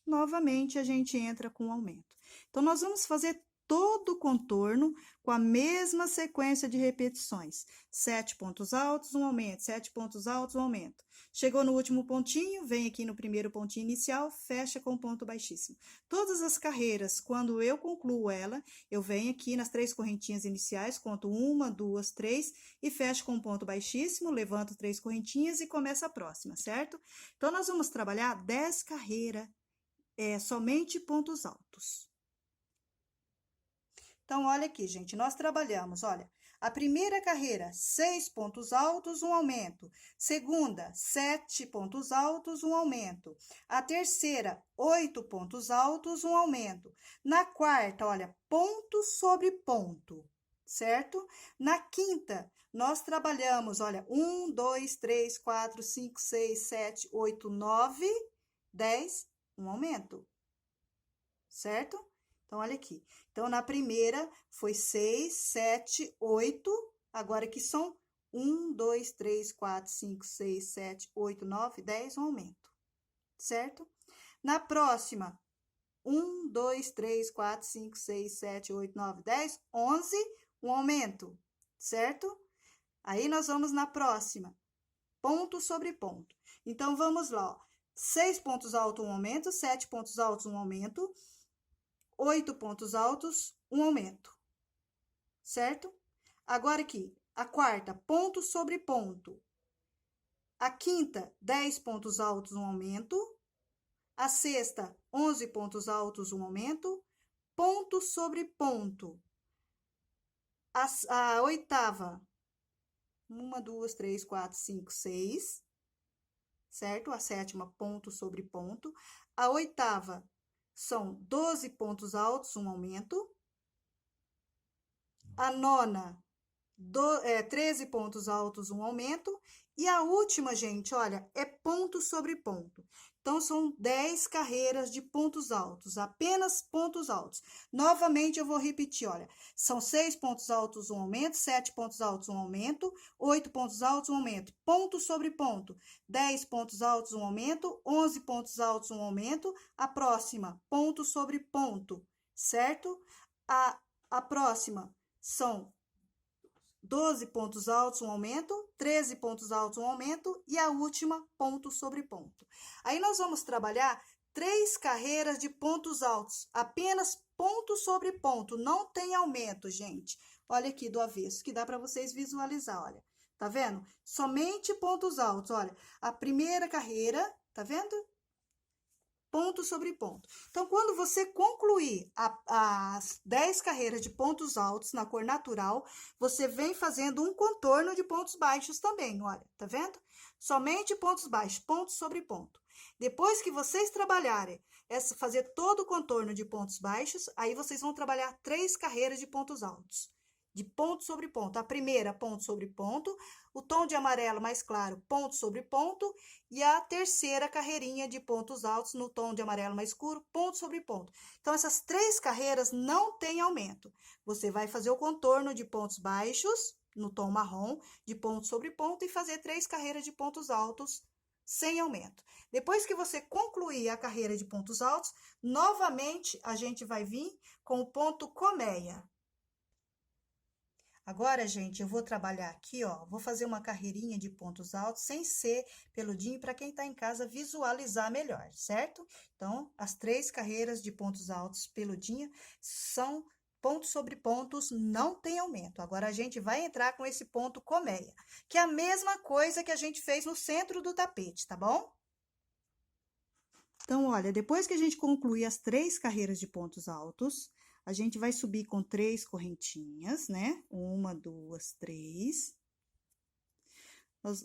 novamente a gente entra com aumento. Então, nós vamos fazer todo o contorno com a mesma sequência de repetições. 7 pontos altos, um aumento, 7 pontos altos, um aumento. Chegou no último pontinho, vem aqui no primeiro pontinho inicial, fecha com ponto baixíssimo. Todas as carreiras, quando eu concluo ela, eu venho aqui nas 3 correntinhas iniciais, conto 1, 2, 3 e fecho com ponto baixíssimo, levanto 3 correntinhas e começa a próxima, certo? Então, nós vamos trabalhar 10 carreiras, somente pontos altos. Então, olha aqui, gente, nós trabalhamos, olha, a primeira carreira, 6 pontos altos, um aumento. Segunda, 7 pontos altos, um aumento. A terceira, 8 pontos altos, um aumento. Na quarta, olha, ponto sobre ponto, certo? Na quinta, nós trabalhamos, olha, 1, 2, 3, 4, 5, 6, 7, 8, 9, 10, um aumento, certo? Então, olha aqui. Então, na primeira foi 6, 7, 8. Agora aqui são 1, 2, 3, 4, 5, 6, 7, 8, 9, 10, um aumento. Certo? Na próxima, 1, 2, 3, 4, 5, 6, 7, 8, 9, 10, 11, um aumento. Certo? Aí, nós vamos na próxima. Ponto sobre ponto. Então, vamos lá, ó. 6 pontos altos, um aumento. 7 pontos altos, um aumento. 8 pontos altos, um aumento, certo? Agora aqui, a quarta, ponto sobre ponto. A quinta, 10 pontos altos, um aumento. A sexta, 11 pontos altos, um aumento. Ponto sobre ponto. A oitava, 1, 2, 3, 4, 5, 6, certo? A sétima, ponto sobre ponto. A oitava, são 12 pontos altos, um aumento. A nona, 13 pontos altos, um aumento. E a última, gente, olha, é ponto sobre ponto. Então, são 10 carreiras de pontos altos, apenas pontos altos. Novamente, eu vou repetir, olha, são 6 pontos altos, um aumento, 7 pontos altos, um aumento, 8 pontos altos, um aumento, ponto sobre ponto, 10 pontos altos, um aumento, 11 pontos altos, um aumento, a próxima, ponto sobre ponto, certo? A próxima são 12 pontos altos, um aumento, 13 pontos altos, um aumento, e a última, ponto sobre ponto. Aí, nós vamos trabalhar 3 carreiras de pontos altos, apenas ponto sobre ponto, não tem aumento, gente. Olha aqui do avesso, que dá para vocês visualizar, olha. Tá vendo? Somente pontos altos, olha. A primeira carreira, tá vendo? Ponto sobre ponto. Então, quando você concluir as 10 carreiras de pontos altos na cor natural, você vem fazendo um contorno de pontos baixos também, olha, tá vendo? Somente pontos baixos, ponto sobre ponto. Depois que vocês trabalharem, fazer todo o contorno de pontos baixos, aí vocês vão trabalhar 3 carreiras de pontos altos. De ponto sobre ponto. A primeira, ponto sobre ponto. O tom de amarelo mais claro, ponto sobre ponto. E a terceira carreirinha de pontos altos no tom de amarelo mais escuro, ponto sobre ponto. Então, essas 3 carreiras não têm aumento. Você vai fazer o contorno de pontos baixos, no tom marrom, de ponto sobre ponto, e fazer 3 carreiras de pontos altos sem aumento. Depois que você concluir a carreira de pontos altos, novamente a gente vai vir com o ponto colmeia. Agora, gente, eu vou trabalhar aqui, ó, vou fazer uma carreirinha de pontos altos sem ser peludinho para quem tá em casa visualizar melhor, certo? Então, as 3 carreiras de pontos altos peludinha são pontos sobre pontos, não tem aumento. Agora, a gente vai entrar com esse ponto colmeia, que é a mesma coisa que a gente fez no centro do tapete, tá bom? Então, olha, depois que a gente concluir as 3 carreiras de pontos altos, a gente vai subir com 3 correntinhas, né? 1, 2, 3.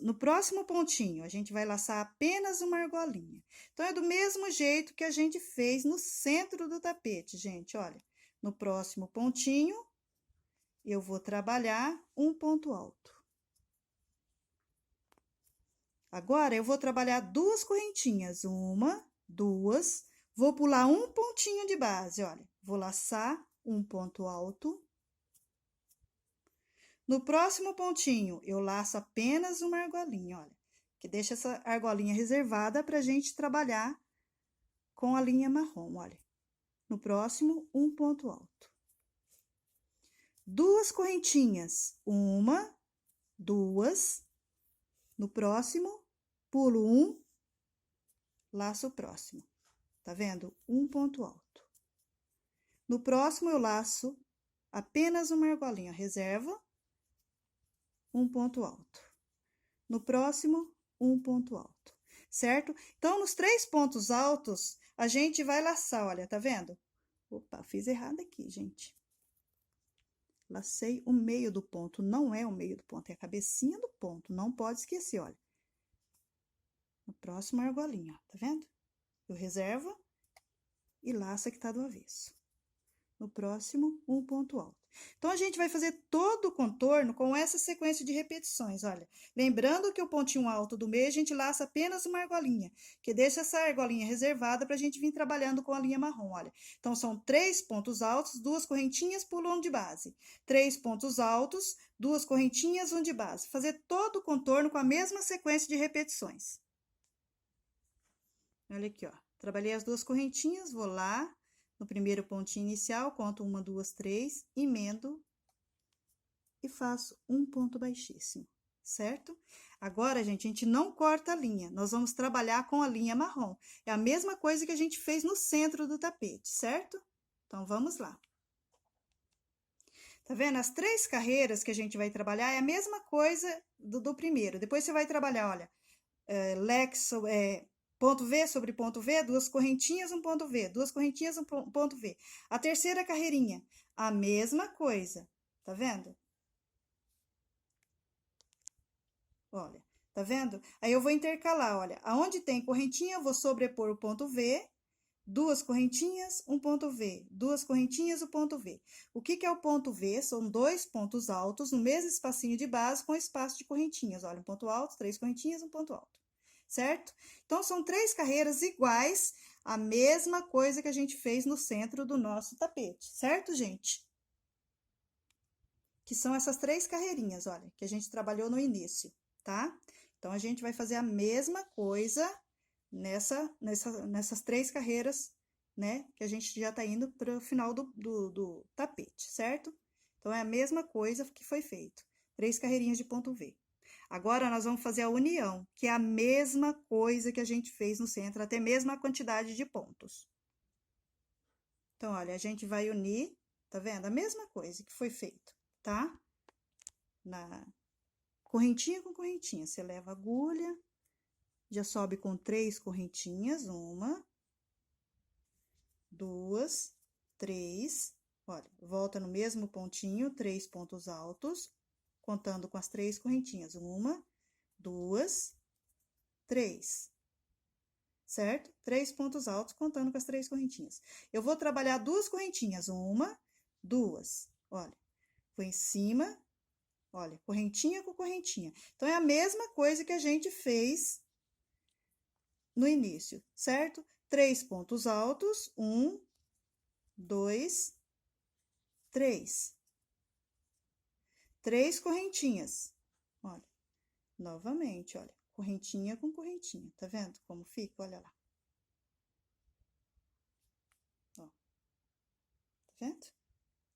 No próximo pontinho, a gente vai laçar apenas uma argolinha. Então, é do mesmo jeito que a gente fez no centro do tapete, gente, olha. No próximo pontinho, eu vou trabalhar um ponto alto. Agora, eu vou trabalhar duas correntinhas, uma, duas, vou pular um pontinho de base, olha. Vou laçar um ponto alto. No próximo pontinho, eu laço apenas uma argolinha, olha, que deixa essa argolinha reservada para a gente trabalhar com a linha marrom, olha. No próximo, um ponto alto. Duas correntinhas, uma, duas. No próximo, pulo um, laço o próximo. Tá vendo? Um ponto alto. No próximo, eu laço apenas uma argolinha, reserva, um ponto alto. No próximo, um ponto alto, certo? Então, nos 3 pontos altos, a gente vai laçar, olha, tá vendo? Opa, fiz errado aqui, gente. Lacei o meio do ponto, não é o meio do ponto, é a cabecinha do ponto, não pode esquecer, olha. No próximo, argolinha, ó, tá vendo? Eu reservo e laço que tá do avesso. No próximo, um ponto alto. Então, a gente vai fazer todo o contorno com essa sequência de repetições, olha. Lembrando que o pontinho alto do meio, a gente laça apenas uma argolinha, que deixa essa argolinha reservada para a gente vir trabalhando com a linha marrom, olha. Então, são 3 pontos altos, 2 correntinhas, pulo um de base. 3 pontos altos, 2 correntinhas, um de base. Fazer todo o contorno com a mesma sequência de repetições. Olha aqui, ó. Trabalhei as 2 correntinhas, vou lá. No primeiro pontinho inicial, conto 1, 2, 3, emendo e faço um ponto baixíssimo, certo? Agora, gente, a gente não corta a linha, nós vamos trabalhar com a linha marrom. É a mesma coisa que a gente fez no centro do tapete, certo? Então, vamos lá. Tá vendo? As 3 carreiras que a gente vai trabalhar é a mesma coisa do primeiro. Depois, você vai trabalhar, olha, ponto V sobre ponto V, 2 correntinhas, um ponto V, 2 correntinhas, um ponto V. A terceira carreirinha, a mesma coisa, tá vendo? Olha, tá vendo? Aí, eu vou intercalar, olha, aonde tem correntinha, eu vou sobrepor o ponto V, 2 correntinhas, um ponto V, 2 correntinhas, o ponto V. O que é o ponto V? São 2 pontos altos no mesmo espacinho de base com espaço de correntinhas, olha, um ponto alto, 3 correntinhas, um ponto alto. Certo? Então, são 3 carreiras iguais, a mesma coisa que a gente fez no centro do nosso tapete, certo, gente? Que são essas 3 carreirinhas, olha, que a gente trabalhou no início, tá? Então, a gente vai fazer a mesma coisa nessas 3 carreiras, né? Que a gente já tá indo para o final do tapete, certo? Então, é a mesma coisa que foi feito. 3 carreirinhas de ponto V. Agora, nós vamos fazer a união, que é a mesma coisa que a gente fez no centro, até mesmo a quantidade de pontos. Então, olha, a gente vai unir, tá vendo? A mesma coisa que foi feito, tá? Na correntinha com correntinha, você leva a agulha, já sobe com 3 correntinhas, 1, 2, 3, olha, volta no mesmo pontinho, 3 pontos altos, contando com as 3 correntinhas, 1, 2, 3, certo? 3 pontos altos, contando com as 3 correntinhas. Eu vou trabalhar 2 correntinhas, 1, 2, olha, vou em cima, olha, correntinha com correntinha. Então, é a mesma coisa que a gente fez no início, certo? 3 pontos altos, 1, 2, 3. 3 correntinhas, olha, novamente, olha, correntinha com correntinha, tá vendo como fica? Olha lá. Ó, tá vendo?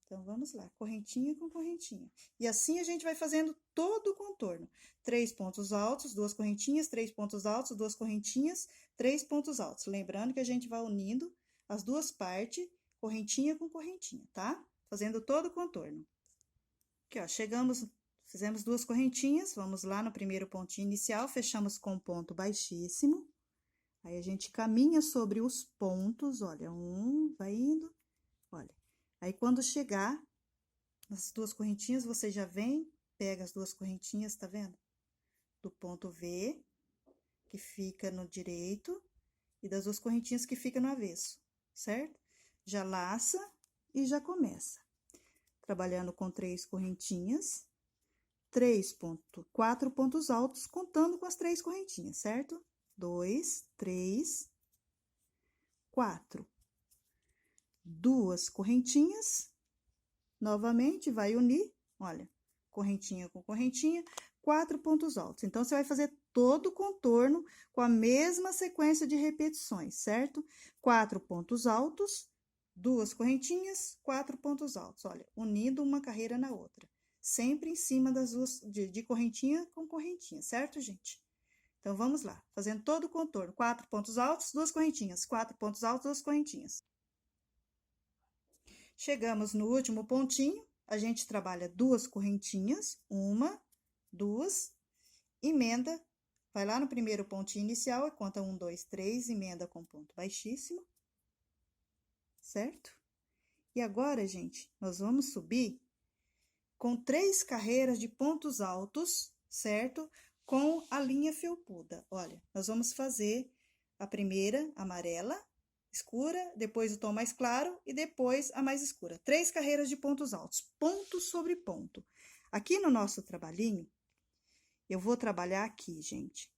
Então, vamos lá, correntinha com correntinha. E assim a gente vai fazendo todo o contorno. 3 pontos altos, 2 correntinhas, 3 pontos altos, 2 correntinhas, 3 pontos altos. Lembrando que a gente vai unindo as duas partes, correntinha com correntinha, tá? Fazendo todo o contorno. Aqui, ó, chegamos, fizemos 2 correntinhas, vamos lá no primeiro pontinho inicial, fechamos com ponto baixíssimo. Aí, a gente caminha sobre os pontos, olha, vai indo, olha. Aí, quando chegar nas 2 correntinhas, você já vem, pega as 2 correntinhas, tá vendo? do ponto V, que fica no direito, e das duas correntinhas que fica no avesso, certo? Já laça e já começa. Trabalhando com 3 correntinhas, 4 pontos altos, contando com as 3 correntinhas, certo? 2, 3, 4. 2 correntinhas, novamente, vai unir, olha, correntinha com correntinha, 4 pontos altos. Então, você vai fazer todo o contorno com a mesma sequência de repetições, certo? 4 pontos altos, 2 correntinhas, 4 pontos altos, olha, unindo uma carreira na outra. Sempre em cima das duas, de correntinha com correntinha, certo, gente? Então, vamos lá, fazendo todo o contorno. 4 pontos altos, 2 correntinhas, 4 pontos altos, 2 correntinhas. Chegamos no último pontinho, a gente trabalha 2 correntinhas, 1, 2, emenda, vai lá no primeiro pontinho inicial, conta 1, 2, 3, emenda com ponto baixíssimo, certo? E agora, gente, nós vamos subir com 3 carreiras de pontos altos, certo? Com a linha felpuda. Olha, nós vamos fazer a primeira amarela, escura, depois o tom mais claro e depois a mais escura. 3 carreiras de pontos altos, ponto sobre ponto. Aqui no nosso trabalhinho, eu vou trabalhar aqui, gente.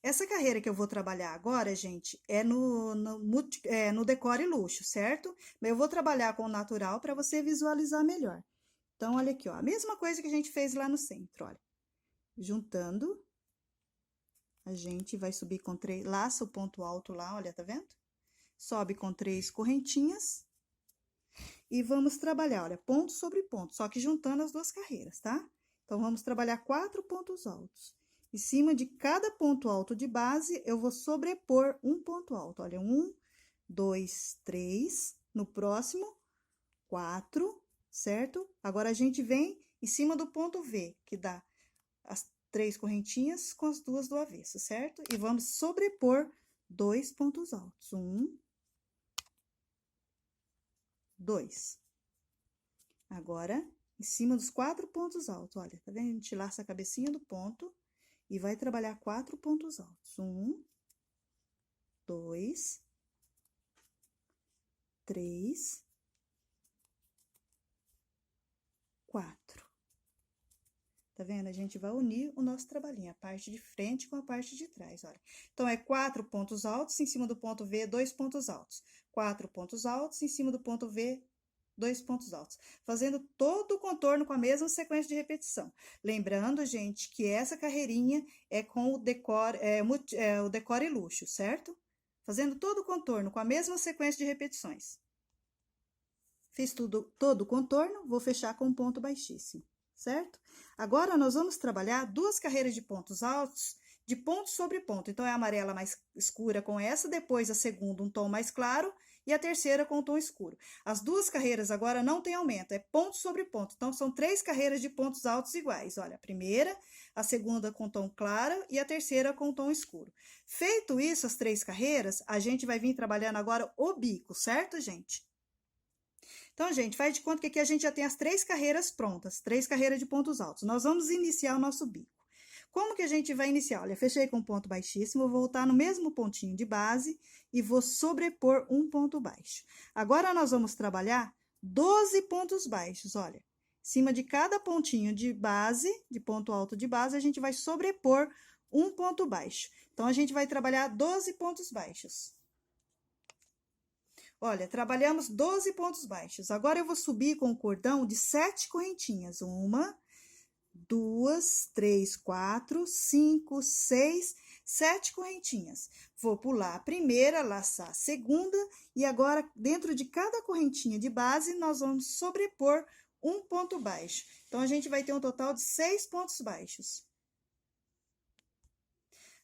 Essa carreira que eu vou trabalhar agora, gente, é no Decore Luxo, certo? Mas eu vou trabalhar com o natural para você visualizar melhor. Então, olha aqui, ó, a mesma coisa que a gente fez lá no centro, olha. Juntando, a gente vai subir com 3, laça o ponto alto lá, olha, tá vendo? Sobe com 3 correntinhas e vamos trabalhar, olha, ponto sobre ponto, só que juntando as 2 carreiras, tá? Então, vamos trabalhar 4 pontos altos. Em cima de cada ponto alto de base, eu vou sobrepor um ponto alto. Olha, 1, 2, 3. No próximo, 4, certo? Agora, a gente vem em cima do ponto V, que dá as 3 correntinhas com as 2 do avesso, certo? E vamos sobrepor 2 pontos altos. 1, 2. Agora, em cima dos 4 pontos altos, olha, tá vendo? A gente laça a cabecinha do ponto e vai trabalhar 4 pontos altos. 1, 2, 3, 4. Tá vendo? A gente vai unir o nosso trabalhinho, a parte de frente com a parte de trás, olha. Então, é 4 pontos altos, em cima do ponto V, 2 pontos altos. 4 pontos altos, em cima do ponto V, 2 pontos altos, fazendo todo o contorno com a mesma sequência de repetição. Lembrando, gente, que essa carreirinha é com o Decore Luxo, certo? Fazendo todo o contorno com a mesma sequência de repetições. Fiz todo o contorno, vou fechar com um ponto baixíssimo, certo? Agora, nós vamos trabalhar 2 carreiras de pontos altos, de ponto sobre ponto. Então, é a amarela mais escura com essa, depois a segunda um tom mais claro, e a terceira com tom escuro. As 2 carreiras agora não tem aumento, é ponto sobre ponto. Então, são 3 carreiras de pontos altos iguais. Olha, a primeira, a segunda com tom claro e a terceira com tom escuro. Feito isso, as 3 carreiras, a gente vai vir trabalhando agora o bico, certo, gente? Então, gente, faz de conta que aqui a gente já tem as 3 carreiras prontas, 3 carreiras de pontos altos. Nós vamos iniciar o nosso bico. Como que a gente vai iniciar? Olha, fechei com ponto baixíssimo, vou voltar no mesmo pontinho de base e vou sobrepor um ponto baixo. Agora, nós vamos trabalhar 12 pontos baixos, olha. Em cima de cada pontinho de base, de ponto alto de base, a gente vai sobrepor um ponto baixo. Então, a gente vai trabalhar 12 pontos baixos. Olha, trabalhamos 12 pontos baixos. Agora, eu vou subir com o cordão de 7 correntinhas. 1, 2, 3, 4, 5, 6, 7 correntinhas. Vou pular a primeira, laçar a segunda, e agora, dentro de cada correntinha de base, nós vamos sobrepor um ponto baixo. Então, a gente vai ter um total de 6 pontos baixos.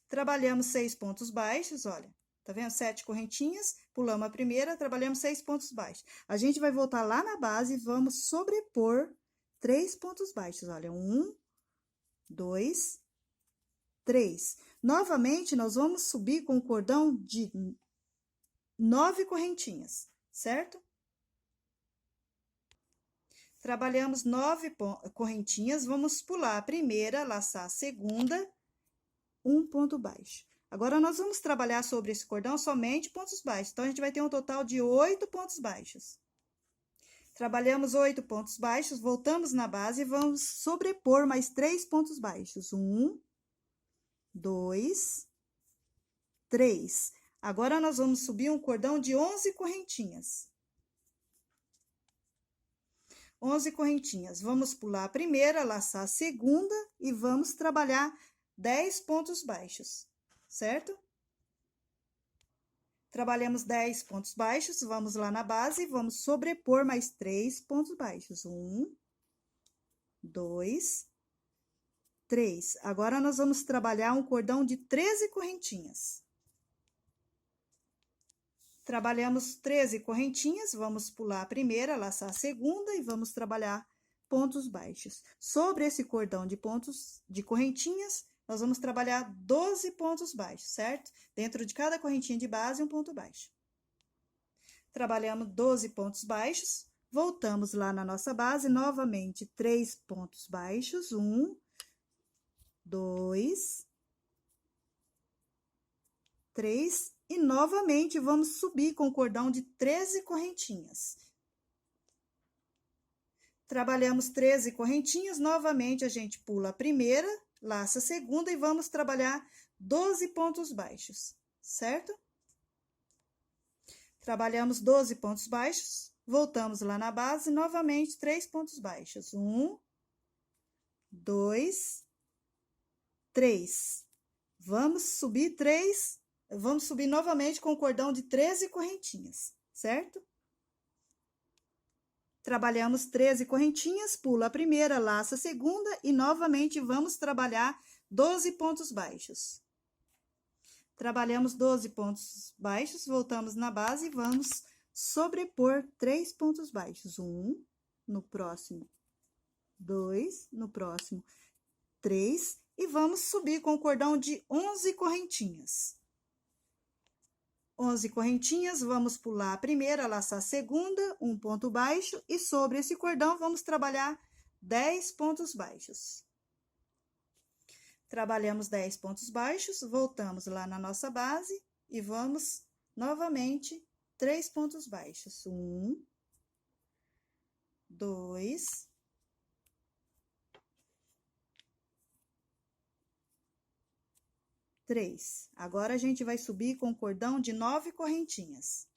Trabalhamos 6 pontos baixos, olha. Tá vendo? 7 correntinhas, pulamos a primeira, trabalhamos 6 pontos baixos. A gente vai voltar lá na base e vamos sobrepor 3 pontos baixos, olha, 1, 2, 3. Novamente, nós vamos subir com o cordão de 9 correntinhas, certo? Trabalhamos 9 correntinhas, vamos pular a primeira, laçar a segunda, um ponto baixo. Agora, nós vamos trabalhar sobre esse cordão somente pontos baixos. Então, a gente vai ter um total de 8 pontos baixos. Trabalhamos 8 pontos baixos, voltamos na base e vamos sobrepor mais 3 pontos baixos. 1, 2, 3. Agora, nós vamos subir um cordão de 11 correntinhas. 11 correntinhas. Vamos pular a primeira, laçar a segunda e vamos trabalhar 10 pontos baixos, certo? Trabalhamos 10 pontos baixos, vamos lá na base e vamos sobrepor mais 3 pontos baixos. 1, 2, 3. Agora, nós vamos trabalhar um cordão de 13 correntinhas. Trabalhamos 13 correntinhas, vamos pular a primeira, laçar a segunda e vamos trabalhar pontos baixos. Sobre esse cordão de correntinhas, nós vamos trabalhar 12 pontos baixos, certo? Dentro de cada correntinha de base, um ponto baixo. Trabalhamos 12 pontos baixos, voltamos lá na nossa base, novamente 3 pontos baixos, 1, 2, 3, e novamente vamos subir com o cordão de 13 correntinhas. Trabalhamos 13 correntinhas, novamente a gente pula a primeira, laça a segunda e vamos trabalhar 12 pontos baixos, certo? Trabalhamos 12 pontos baixos, voltamos lá na base, novamente 3 pontos baixos. 1, 2, 3. Vamos subir novamente com o cordão de 13 correntinhas, certo? Trabalhamos 13 correntinhas, pula a primeira, laça a segunda e novamente vamos trabalhar 12 pontos baixos. Trabalhamos 12 pontos baixos, voltamos na base e vamos sobrepor 3 pontos baixos. 1, no próximo, 2, no próximo, 3, e vamos subir com o cordão de 11 correntinhas. 11 correntinhas, vamos pular a primeira, laçar a segunda, um ponto baixo, e sobre esse cordão vamos trabalhar 10 pontos baixos. Trabalhamos 10 pontos baixos, voltamos lá na nossa base e vamos novamente 3 pontos baixos. 1, 2, 3. Agora, a gente vai subir com o cordão de 9 correntinhas.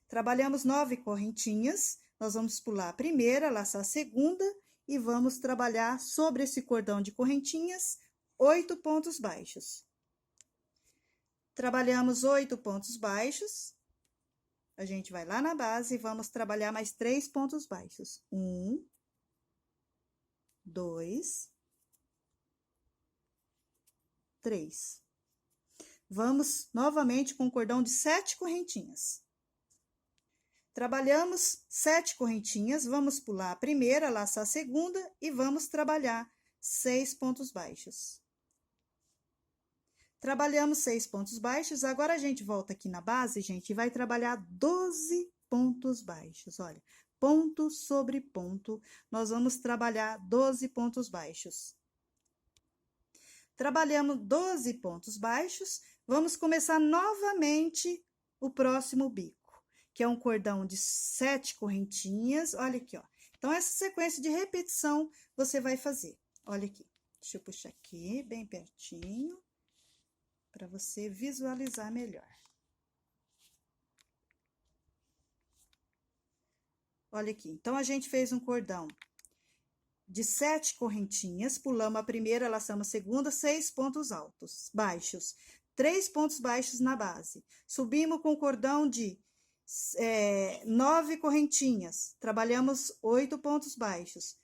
Trabalhamos 9 correntinhas, nós vamos pular a primeira, laçar a segunda e vamos trabalhar sobre esse cordão de correntinhas 8 pontos baixos. Trabalhamos 8 pontos baixos, a gente vai lá na base e vamos trabalhar mais 3 pontos baixos. 1, 2, 3. Vamos novamente com o cordão de 7 correntinhas. Trabalhamos 7 correntinhas, vamos pular a primeira, laçar a segunda e vamos trabalhar 6 pontos baixos. Trabalhamos 6 pontos baixos, agora a gente volta aqui na base, gente, e vai trabalhar 12 pontos baixos. Olha, ponto sobre ponto, nós vamos trabalhar 12 pontos baixos. Trabalhamos 12 pontos baixos, vamos começar novamente o próximo bico, que é um cordão de 7 correntinhas, olha aqui, ó. Então, essa sequência de repetição você vai fazer. Olha aqui, deixa eu puxar aqui bem pertinho, para você visualizar melhor. Olha aqui, então, a gente fez um cordão de 7 correntinhas, pulamos a primeira, laçamos a segunda, 6 pontos altos, baixos, 3 pontos baixos na base. Subimos com o cordão de 9 correntinhas, trabalhamos 8 pontos baixos.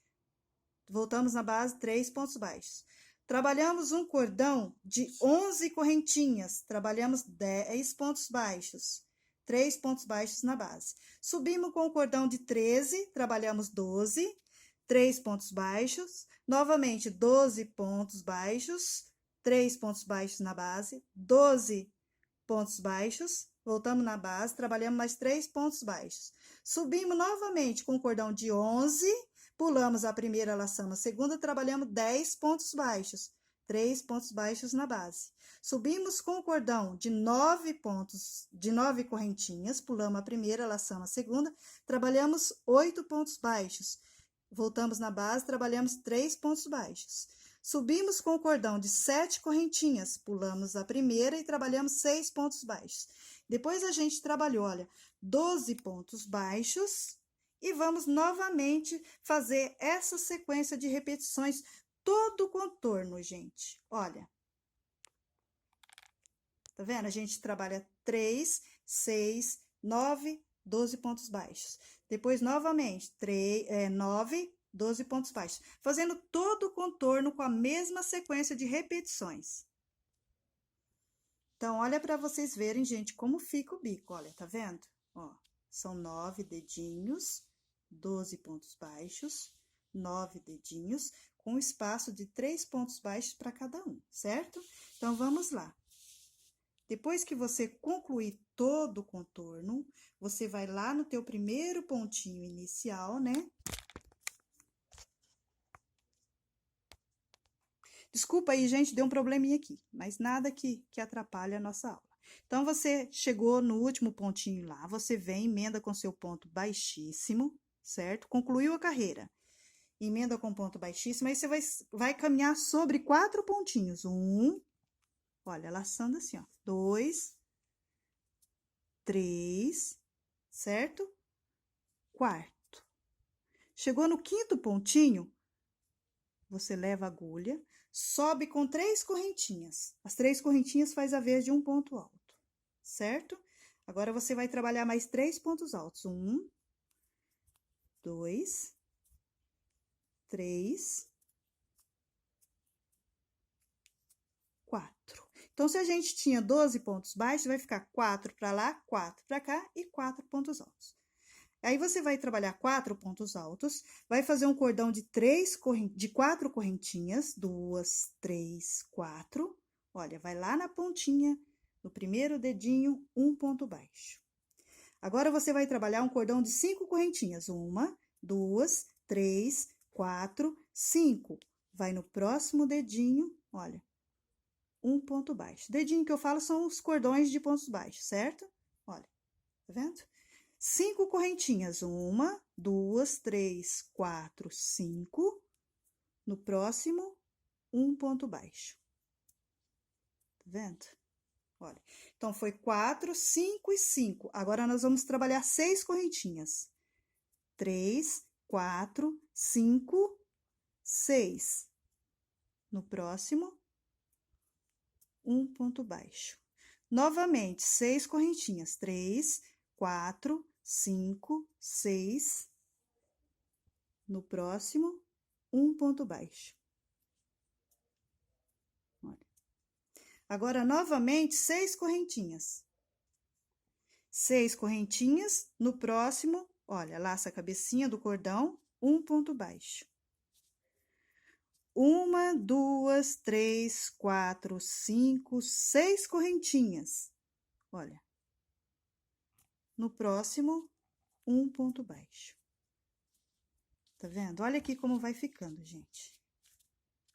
Voltamos na base, 3 pontos baixos. Trabalhamos um cordão de 11 correntinhas, trabalhamos 10 pontos baixos, 3 pontos baixos na base. Subimos com o cordão de 13, trabalhamos 12, 3 pontos baixos, novamente 12 pontos baixos, 3 pontos baixos na base, 12 pontos baixos, voltamos na base, trabalhamos mais 3 pontos baixos. Subimos novamente com o cordão de 11, pulamos a primeira, laçamos a segunda, trabalhamos 10 pontos baixos. 3 pontos baixos na base. Subimos com o cordão de 9 pontos, de 9 correntinhas, pulamos a primeira, laçamos a segunda, trabalhamos 8 pontos baixos. Voltamos na base, trabalhamos 3 pontos baixos. Subimos com o cordão de 7 correntinhas, pulamos a primeira e trabalhamos 6 pontos baixos. Depois a gente trabalhou, olha, 12 pontos baixos e vamos novamente fazer essa sequência de repetições todo o contorno, gente. Olha. Tá vendo? A gente trabalha 3, 6, 9, 12 pontos baixos. Depois, novamente, 9, 12 pontos baixos. Fazendo todo o contorno com a mesma sequência de repetições. Então, olha para vocês verem, gente, como fica o bico. Olha, tá vendo? Ó, são 9 dedinhos, 12 pontos baixos, 9 dedinhos, com espaço de 3 pontos baixos para cada um, certo? Então, vamos lá. Depois que você concluir todo o contorno, você vai lá no teu primeiro pontinho inicial, né? Desculpa aí, gente, deu um probleminha aqui, mas nada que atrapalhe a nossa aula. Então, você chegou no último pontinho lá, você vem, emenda com seu ponto baixíssimo, certo? Concluiu a carreira. Emenda com ponto baixíssimo, aí você vai caminhar sobre 4 pontinhos. 1, olha, laçando assim, ó. 2, 3, certo? 4. Chegou no 5º pontinho, você leva a agulha, sobe com 3 correntinhas. As 3 correntinhas faz a vez de um ponto alto, certo? Agora, você vai trabalhar mais 3 pontos altos. 1, 2, 3, 4. Então, se a gente tinha 12 pontos baixos, vai ficar 4 para lá, 4 para cá e 4 pontos altos. Aí, você vai trabalhar 4 pontos altos, vai fazer um cordão de 4 correntinhas, 2, 3, 4. Olha, vai lá na pontinha, no primeiro dedinho, um ponto baixo. Agora, você vai trabalhar um cordão de 5 correntinhas, 1, 2, 3, 4, 5. Vai no próximo dedinho, olha, um ponto baixo. Dedinho que eu falo são os cordões de pontos baixos, certo? Olha, tá vendo? 5 correntinhas, 1, 2, 3, 4, 5. No próximo, um ponto baixo. Tá vendo? Olha, então, foi 4, 5 e 5. Agora, nós vamos trabalhar 6 correntinhas. 3, 4, 5, 6. No próximo, um ponto baixo. Novamente, 6 correntinhas. 3, 4, 5, 6. No próximo, um ponto baixo. Olha. Agora, novamente, 6 correntinhas. 6 correntinhas. No próximo, olha, laça a cabecinha do cordão, um ponto baixo. 1, 2, 3, 4, 5, 6 correntinhas. Olha. No próximo, um ponto baixo. Tá vendo? Olha aqui como vai ficando, gente.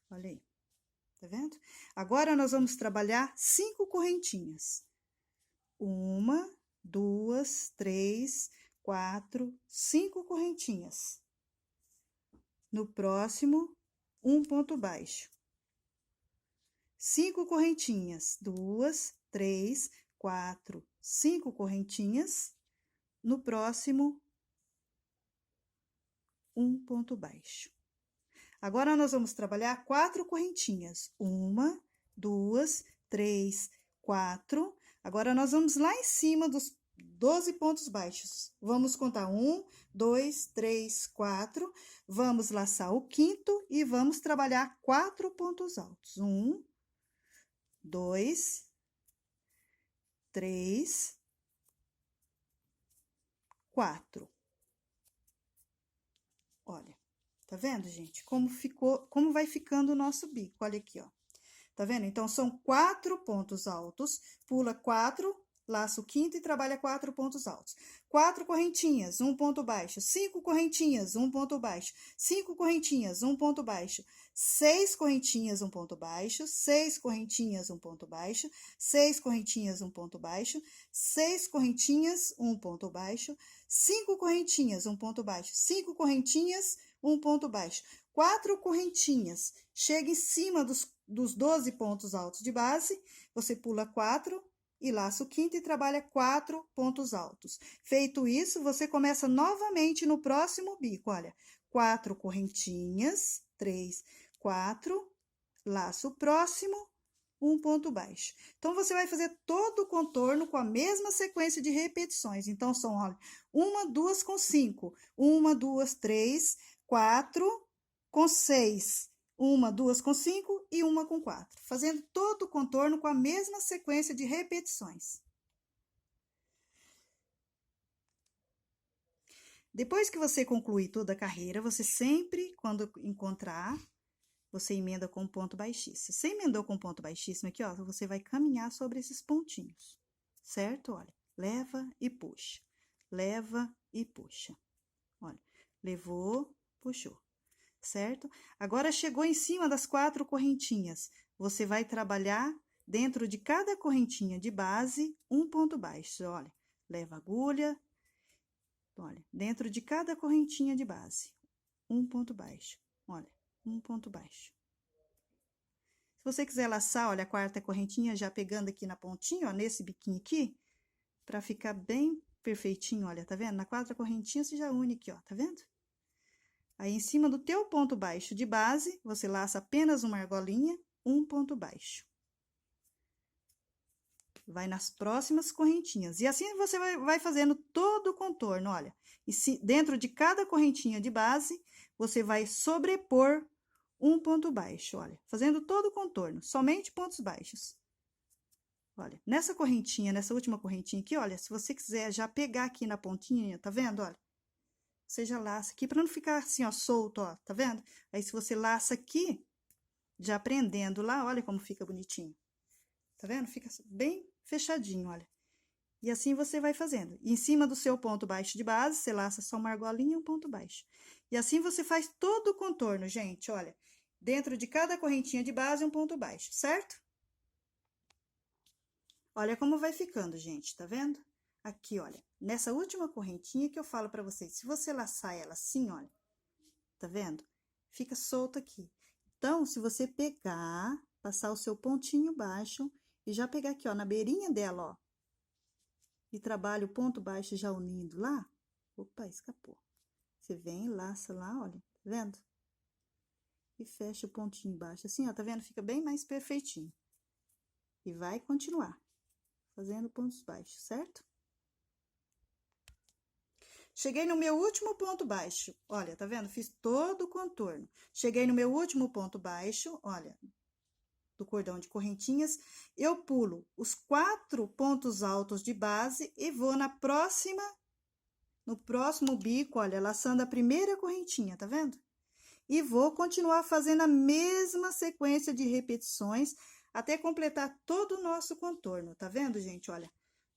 Olha aí. Tá vendo? Agora, nós vamos trabalhar 5 correntinhas. 1, 2, 3, 4, 5 correntinhas. No próximo, um ponto baixo. 5 correntinhas. 2, 3, 4, 5 correntinhas. No próximo, um ponto baixo. Agora, nós vamos trabalhar 4 correntinhas. 1, 2, 3, 4. Agora, nós vamos lá em cima dos 12 pontos baixos. Vamos contar 1, 2, 3, 4. Vamos laçar o 5º e vamos trabalhar 4 pontos altos. 1, 2, 3, 4. Olha, tá vendo, gente? Como ficou, como vai ficando o nosso bico. Olha aqui, ó. Tá vendo? Então, são 4 pontos altos, pula 4, laça o quinto e trabalha 4 pontos altos. 4 correntinhas, 1 ponto baixo. 5 correntinhas, 1 ponto baixo. 5 correntinhas, 1 ponto baixo. 6 correntinhas, 1 ponto baixo. 6 correntinhas, 1 ponto baixo. 6 correntinhas, 1 ponto baixo. 6 correntinhas, 1 ponto baixo. 5 correntinhas, 1 ponto baixo. 5 correntinhas, 1 ponto baixo. 4 correntinhas. Chega em cima dos 12 pontos altos de base, você pula 4 e laça o quinto e trabalha 4 pontos altos. Feito isso, você começa novamente no próximo bico, olha. 4 correntinhas, 3, 4, laça o próximo, 1 ponto baixo. Então, você vai fazer todo o contorno com a mesma sequência de repetições. Então, são, olha, 1, 2 com 5, 1, 2, 3, 4 com 6, 1, 2 com 5 e 1 com 4, fazendo todo o contorno com a mesma sequência de repetições. Depois que você concluir toda a carreira, você sempre, quando encontrar, você emenda com ponto baixíssimo. Você emendou com ponto baixíssimo aqui, ó, você vai caminhar sobre esses pontinhos, certo? Olha, leva e puxa, leva e puxa. Olha, levou, puxou. Certo? Agora, chegou em cima das 4 correntinhas. Você vai trabalhar dentro de cada correntinha de base, 1 ponto baixo. Olha, leva a agulha. Olha, dentro de cada correntinha de base, 1 ponto baixo. Olha, 1 ponto baixo. Se você quiser laçar, olha, a 4ª correntinha já pegando aqui na pontinha, ó, nesse biquinho aqui, pra ficar bem perfeitinho, olha, tá vendo? Na 4ª correntinha, você já une aqui, ó, tá vendo? Aí, em cima do teu ponto baixo de base, você laça apenas uma argolinha, 1 ponto baixo. Vai nas próximas correntinhas. E assim você vai fazendo todo o contorno, olha. E dentro de cada correntinha de base, você vai sobrepor 1 ponto baixo, olha. Fazendo todo o contorno, somente pontos baixos. Olha, nessa correntinha, nessa última correntinha aqui, olha, se você quiser já pegar aqui na pontinha, tá vendo, olha? Você já laça aqui, para não ficar assim, ó, solto, ó, tá vendo? Aí, se você laça aqui, já prendendo lá, olha como fica bonitinho. Tá vendo? Fica bem fechadinho, olha. E assim você vai fazendo. E em cima do seu ponto baixo de base, você laça só uma argolinha e um ponto baixo. E assim você faz todo o contorno, gente, olha. Dentro de cada correntinha de base, um ponto baixo, certo? Olha como vai ficando, gente, tá vendo? Aqui, olha, nessa última correntinha que eu falo pra vocês, se você laçar ela assim, olha, tá vendo? Fica solto aqui. Então, se você pegar, passar o seu pontinho baixo e já pegar aqui, ó, na beirinha dela, ó, e trabalha o ponto baixo já unindo lá, opa, escapou. Você vem, laça lá, olha, tá vendo? E fecha o pontinho baixo, assim, ó, tá vendo? Fica bem mais perfeitinho. E vai continuar fazendo pontos baixos, certo? Cheguei no meu último ponto baixo, olha, tá vendo? Fiz todo o contorno. Cheguei no meu último ponto baixo, olha, do cordão de correntinhas, eu pulo os 4 pontos altos de base e vou no próximo bico, olha, laçando a primeira correntinha, tá vendo? E vou continuar fazendo a mesma sequência de repetições até completar todo o nosso contorno, tá vendo, gente? Olha,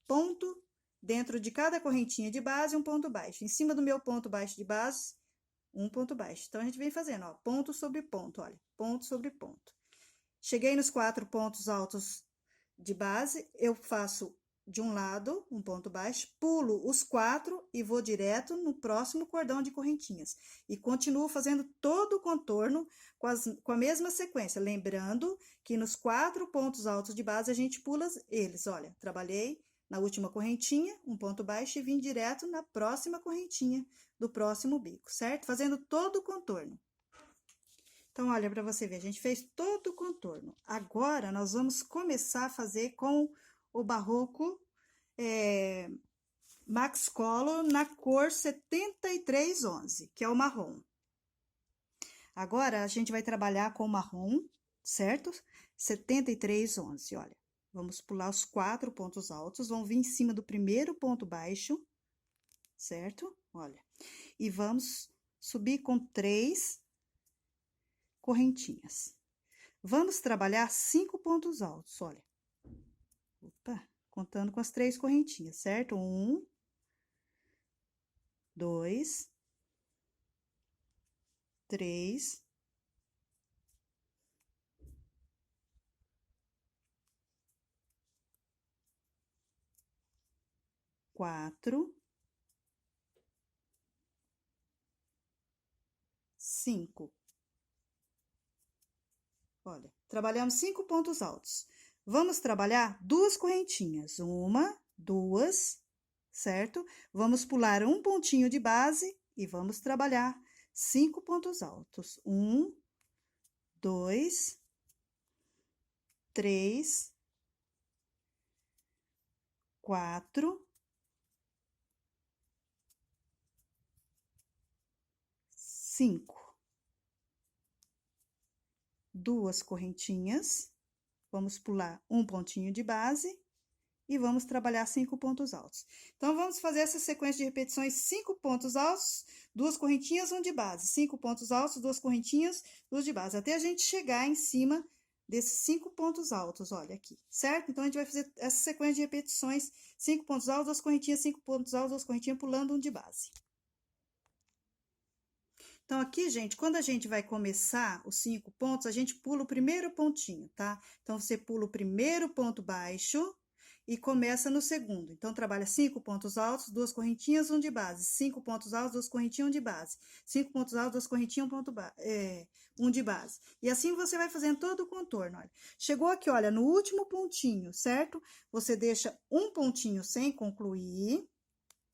ponto dentro de cada correntinha de base, um ponto baixo. Em cima do meu ponto baixo de base, um ponto baixo. Então, a gente vem fazendo, ó, ponto sobre ponto, olha, ponto sobre ponto. Cheguei nos 4 pontos altos de base, eu faço de um lado um ponto baixo, pulo os 4 e vou direto no próximo cordão de correntinhas. E continuo fazendo todo o contorno com a mesma sequência, lembrando que nos 4 pontos altos de base a gente pula eles, olha, trabalhei na última correntinha, um ponto baixo e vim direto na próxima correntinha do próximo bico, certo? Fazendo todo o contorno. Então, olha, para você ver, a gente fez todo o contorno. Agora, nós vamos começar a fazer com o barroco Max Color na cor 7311, que é o marrom. Agora, a gente vai trabalhar com o marrom, certo? 7311, olha. Vamos pular os 4 pontos altos, vão vir em cima do primeiro ponto baixo, certo? Olha. E vamos subir com 3 correntinhas. Vamos trabalhar 5 pontos altos, olha. Opa, contando com as 3 correntinhas, certo? 1, 2, 3, 4, 5. Olha, trabalhamos 5 pontos altos. Vamos trabalhar 2 correntinhas. 1, 2, certo? Vamos pular um pontinho de base e vamos trabalhar 5 pontos altos. 1, 2, 3, 4, 5. 2 correntinhas, vamos pular um pontinho de base e vamos trabalhar 5 pontos altos. Então, vamos fazer essa sequência de repetições: 5 pontos altos, 2 correntinhas, 1 de base. 5 pontos altos, 2 correntinhas, 2 de base, até a gente chegar em cima desses 5 pontos altos, olha aqui, certo? Então, a gente vai fazer essa sequência de repetições: 5 pontos altos, 2 correntinhas, 5 pontos altos, 2 correntinhas, pulando 1 de base. Então, aqui, gente, quando a gente vai começar os 5 pontos, a gente pula o primeiro pontinho, tá? Então, você pula o primeiro ponto baixo e começa no segundo. Então, trabalha 5 pontos altos, 2 correntinhas, 1 de base. 5 pontos altos, 2 correntinhas, 1 de base. 5 pontos altos, 2 correntinhas, 1 de base. E assim você vai fazendo todo o contorno, olha. Chegou aqui, olha, no último pontinho, certo? Você deixa um pontinho sem concluir,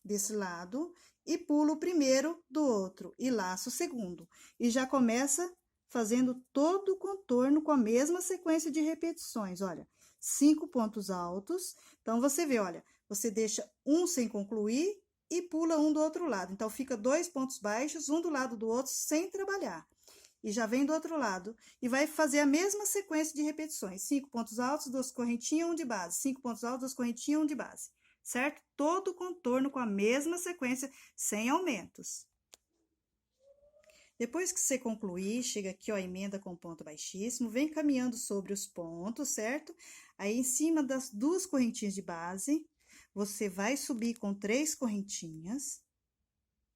desse lado, e pula o primeiro do outro, e laça o segundo. E já começa fazendo todo o contorno com a mesma sequência de repetições, olha. 5 pontos altos, então, você vê, olha, você deixa um sem concluir e pula um do outro lado. Então, fica 2 pontos baixos, um do lado do outro, sem trabalhar. E já vem do outro lado, e vai fazer a mesma sequência de repetições. 5 pontos altos, 2 correntinhas, 1 de base. 5 pontos altos, 2 correntinhas, 1 de base. Certo? Todo o contorno com a mesma sequência, sem aumentos. Depois que você concluir, chega aqui, ó, emenda com ponto baixíssimo, vem caminhando sobre os pontos, certo? Aí, em cima das 2 correntinhas de base, você vai subir com 3 correntinhas.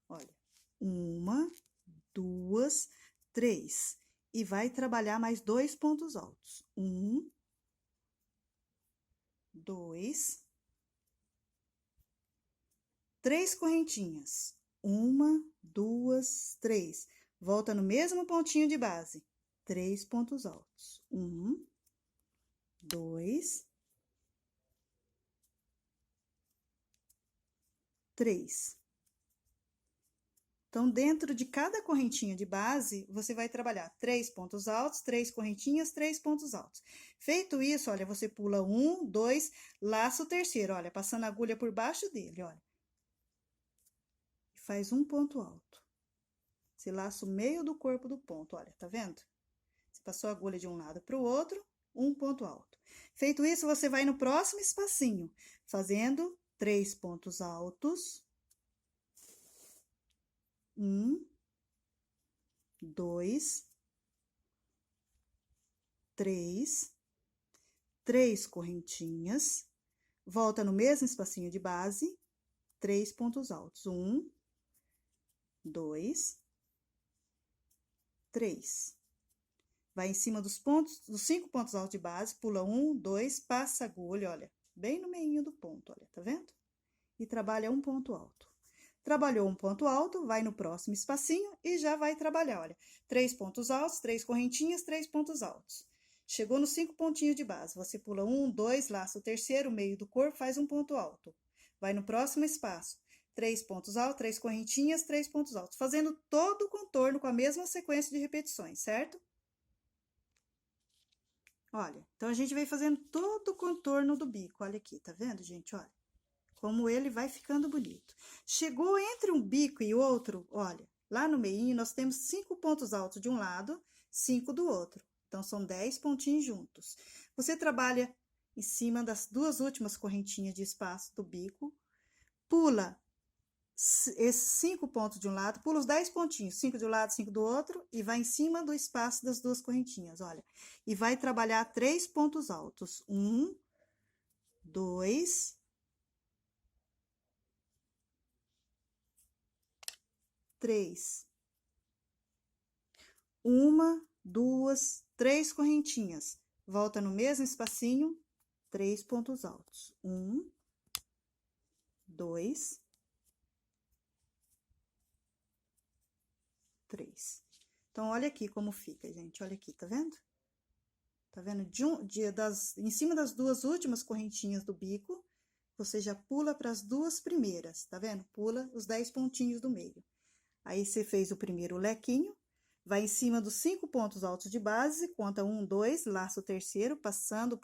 Olha, 1, 2, 3. E vai trabalhar mais 2 pontos altos. 1, 2, 3 correntinhas. 1, 2, 3. Volta no mesmo pontinho de base. 3 pontos altos. 1, 2, 3. Então, dentro de cada correntinha de base, você vai trabalhar 3 pontos altos, 3 correntinhas, 3 pontos altos. Feito isso, olha, você pula 1, 2, laça o terceiro, olha, passando a agulha por baixo dele, olha. Faz um ponto alto. Você laça o meio do corpo do ponto, olha, tá vendo? Você passou a agulha de um lado para o outro, um ponto alto. Feito isso, você vai no próximo espacinho, fazendo 3 pontos altos. 1, 2, 3, 3 correntinhas, volta no mesmo espacinho de base, 3 pontos altos. 1, 2, 3. Vai em cima dos pontos, dos 5 pontos altos de base, pula 1, 2, passa a agulha, olha, bem no meio do ponto, olha, tá vendo? E trabalha um ponto alto. Trabalhou um ponto alto, vai no próximo espacinho e já vai trabalhar, olha, 3 pontos altos, 3 correntinhas, 3 pontos altos. Chegou nos 5 pontinhos de base, você pula 1, 2, laça o terceiro, meio do corpo, faz um ponto alto. Vai no próximo espaço, 3 pontos altos, 3 correntinhas, 3 pontos altos, fazendo todo o contorno com a mesma sequência de repetições, certo? Olha, então, a gente vai fazendo todo o contorno do bico, olha aqui, tá vendo, gente? Olha, como ele vai ficando bonito. Chegou entre um bico e outro, olha, lá no meio nós temos 5 pontos altos de um lado, 5 do outro. Então, são 10 pontinhos juntos. Você trabalha em cima das 2 últimas correntinhas de espaço do bico, pula esses 5 pontos de um lado, pula os 10 pontinhos, 5 de um lado, 5 do outro, e vai em cima do espaço das 2 correntinhas, olha. E vai trabalhar 3 pontos altos. 1, 2, 3. 1, 2, 3 correntinhas. Volta no mesmo espacinho, 3 pontos altos. 1, 2, 3. Então, olha aqui como fica, gente. Olha aqui, tá vendo? Tá vendo? Em cima das duas últimas correntinhas do bico, você já pula para as duas primeiras, tá vendo? Pula os 10 pontinhos do meio. Aí, você fez o primeiro lequinho, vai em cima dos 5 pontos altos de base, conta 1, 2, laça o terceiro, passando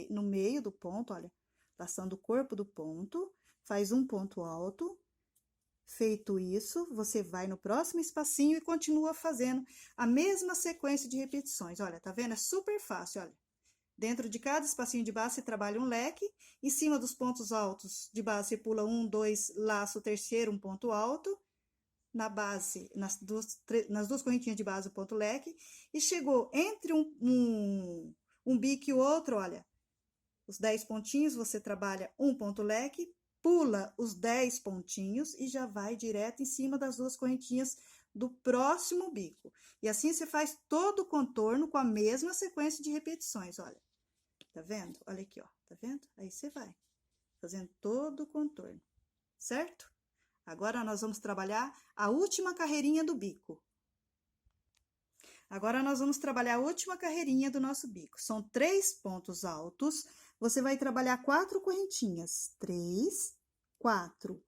no meio do ponto, olha, passando o corpo do ponto, faz um ponto alto. Feito isso, você vai no próximo espacinho e continua fazendo a mesma sequência de repetições. Olha, tá vendo? É super fácil, olha. Dentro de cada espacinho de base, você trabalha um leque. Em cima dos pontos altos de base, você pula 1, 2, laça o terceiro, um ponto alto. Na base, nas duas correntinhas de base, o ponto leque. E chegou entre um bico e o outro, olha. Os 10 pontinhos, você trabalha um ponto leque. Pula os 10 pontinhos e já vai direto em cima das duas correntinhas do próximo bico. E assim você faz todo o contorno com a mesma sequência de repetições, olha. Tá vendo? Olha aqui, ó, tá vendo? Aí você vai fazendo todo o contorno, certo? Agora, nós vamos trabalhar a última carreirinha do bico. Agora, nós vamos trabalhar a última carreirinha do nosso bico. São 3 pontos altos. Você vai trabalhar 4 correntinhas. 3, 4.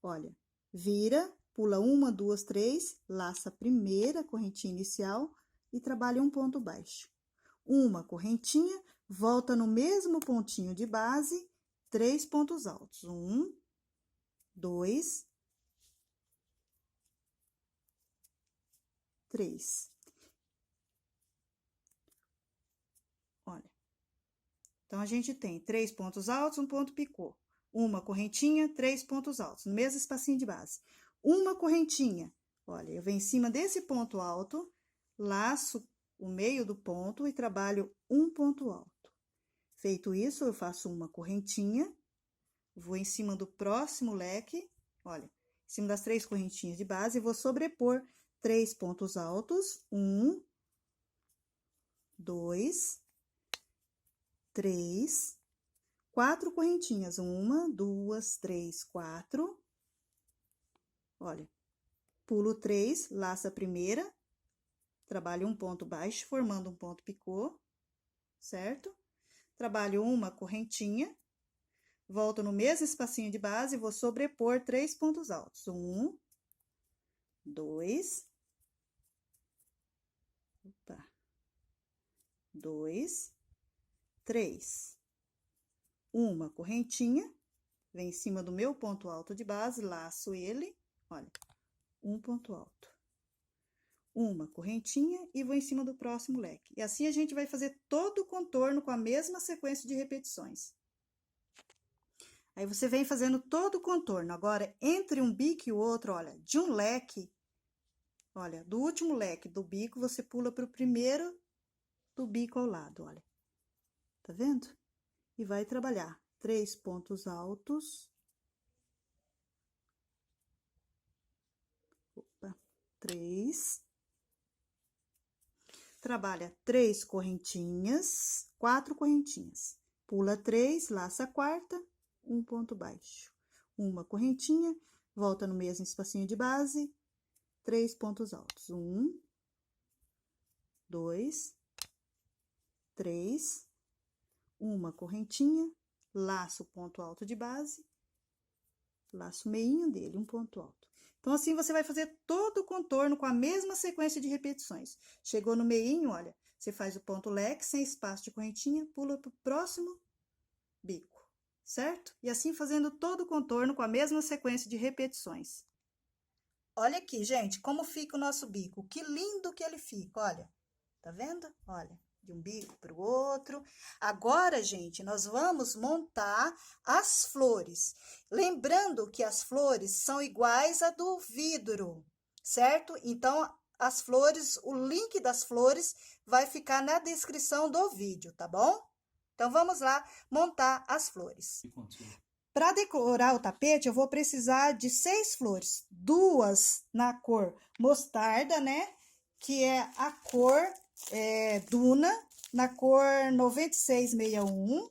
Olha, vira, pula 1, 2, 3, laça a primeira correntinha inicial e trabalha um ponto baixo. Uma correntinha, volta no mesmo pontinho de base, 3 pontos altos. 1, 2, 3. Olha. Então, a gente tem 3 pontos altos, um ponto picô. Uma correntinha, 3 pontos altos, no mesmo espacinho de base. Uma correntinha, olha, eu venho em cima desse ponto alto, laço o meio do ponto e trabalho um ponto alto. Feito isso, eu faço uma correntinha, vou em cima do próximo leque, olha, em cima das 3 correntinhas de base, e vou sobrepor 3 pontos altos, 1, 2, 3, 4 correntinhas, 1, 2, 3, 4. Olha, pulo 3, laça a primeira, trabalho um ponto baixo, formando um ponto picô, certo? Trabalho uma correntinha, volto no mesmo espacinho de base e vou sobrepor 3 pontos altos. 1, 2, 2, 3. Uma correntinha, vem em cima do meu ponto alto de base, laço ele, olha, um ponto alto. Uma correntinha e vou em cima do próximo leque. E assim a gente vai fazer todo o contorno com a mesma sequência de repetições. Aí, você vem fazendo todo o contorno. Agora, entre um bico e o outro, olha, de um leque, olha, do último leque do bico, você pula para o primeiro do bico ao lado, olha. Tá vendo? E vai trabalhar 3 pontos altos. Opa, 3. Trabalha 3 correntinhas, 4 correntinhas. Pula 3, laça a quarta, um ponto baixo. Uma correntinha, volta no mesmo espacinho de base, 3 pontos altos. 1, 2, 3, uma correntinha, laço o ponto alto de base, laço o meinho dele, um ponto alto. Então, assim, você vai fazer todo o contorno com a mesma sequência de repetições. Chegou no meinho, olha, você faz o ponto leque, sem espaço de correntinha, pula pro próximo bico, certo? E assim fazendo todo o contorno com a mesma sequência de repetições. Olha aqui, gente, como fica o nosso bico. Que lindo que ele fica, olha. Tá vendo? Olha, de um bico para o outro. Agora, gente, nós vamos montar as flores. Lembrando que as flores são iguais a do vidro, certo? Então, as flores, o link das flores vai ficar na descrição do vídeo, tá bom? Então, vamos lá montar as flores. Para decorar o tapete, eu vou precisar de 6 flores. 2 na cor mostarda, né? Que é a cor Duna, na cor 9661.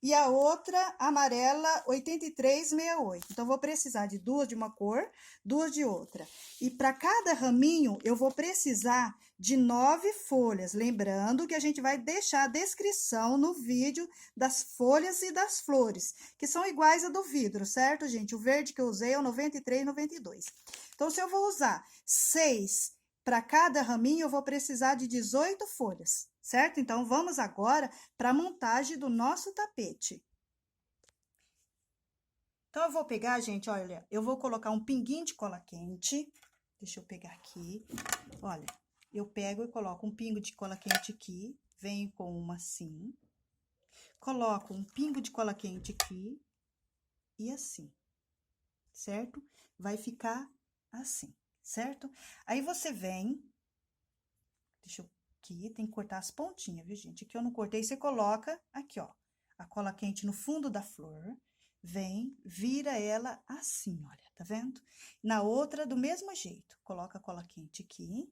E a outra amarela 8368. Então, vou precisar de 2 de uma cor, 2 de outra. E para cada raminho, eu vou precisar de 9 folhas. Lembrando que a gente vai deixar a descrição no vídeo das folhas e das flores, que são iguais a do vidro, certo, gente? O verde que eu usei é o 93 e 92. Então, se eu vou usar 6 para cada raminho, eu vou precisar de 18 folhas. Certo? Então, vamos agora para a montagem do nosso tapete. Então, eu vou pegar, gente, olha, eu vou colocar um pinguinho de cola quente. Deixa eu pegar aqui. Olha, eu pego e coloco um pingo de cola quente aqui. Venho com uma assim. Coloco um pingo de cola quente aqui. E assim. Certo? Vai ficar assim, certo? Aí, você vem. Deixa eu aqui, tem que cortar as pontinhas, viu, gente? Aqui eu não cortei, você coloca aqui, ó, a cola quente no fundo da flor, vem, vira ela assim, olha, tá vendo? Na outra, do mesmo jeito, coloca a cola quente aqui,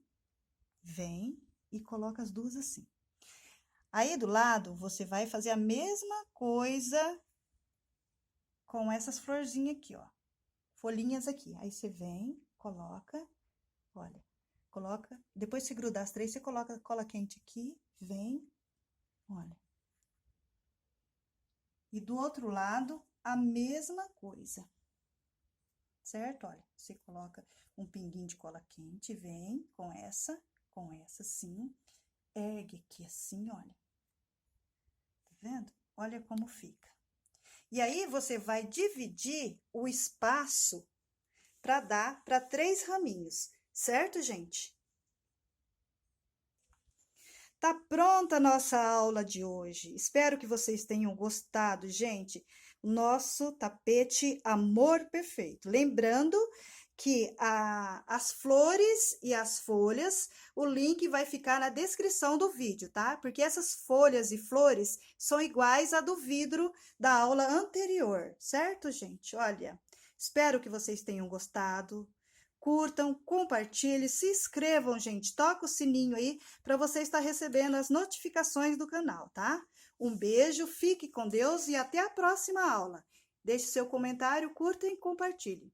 vem e coloca as duas assim. Aí, do lado, você vai fazer a mesma coisa com essas florzinhas aqui, ó, folhinhas aqui. Aí, você vem, coloca, olha. Coloca, depois se grudar as 3, você coloca a cola quente aqui, vem, olha. E do outro lado, a mesma coisa, certo? Olha, você coloca um pinguinho de cola quente, vem com essa assim, ergue aqui assim, olha. Tá vendo? Olha como fica. E aí, você vai dividir o espaço para dar para 3 raminhos. Certo, gente? Tá pronta a nossa aula de hoje. Espero que vocês tenham gostado, gente. Nosso tapete Amor Perfeito. Lembrando que as flores e as folhas, o link vai ficar na descrição do vídeo, tá? Porque essas folhas e flores são iguais a do vidro da aula anterior, certo, gente? Olha, espero que vocês tenham gostado. Curtam, compartilhem, se inscrevam, gente. Toca o sininho aí para você estar recebendo as notificações do canal, tá? Um beijo, fique com Deus e até a próxima aula. Deixe seu comentário, curta e compartilhe.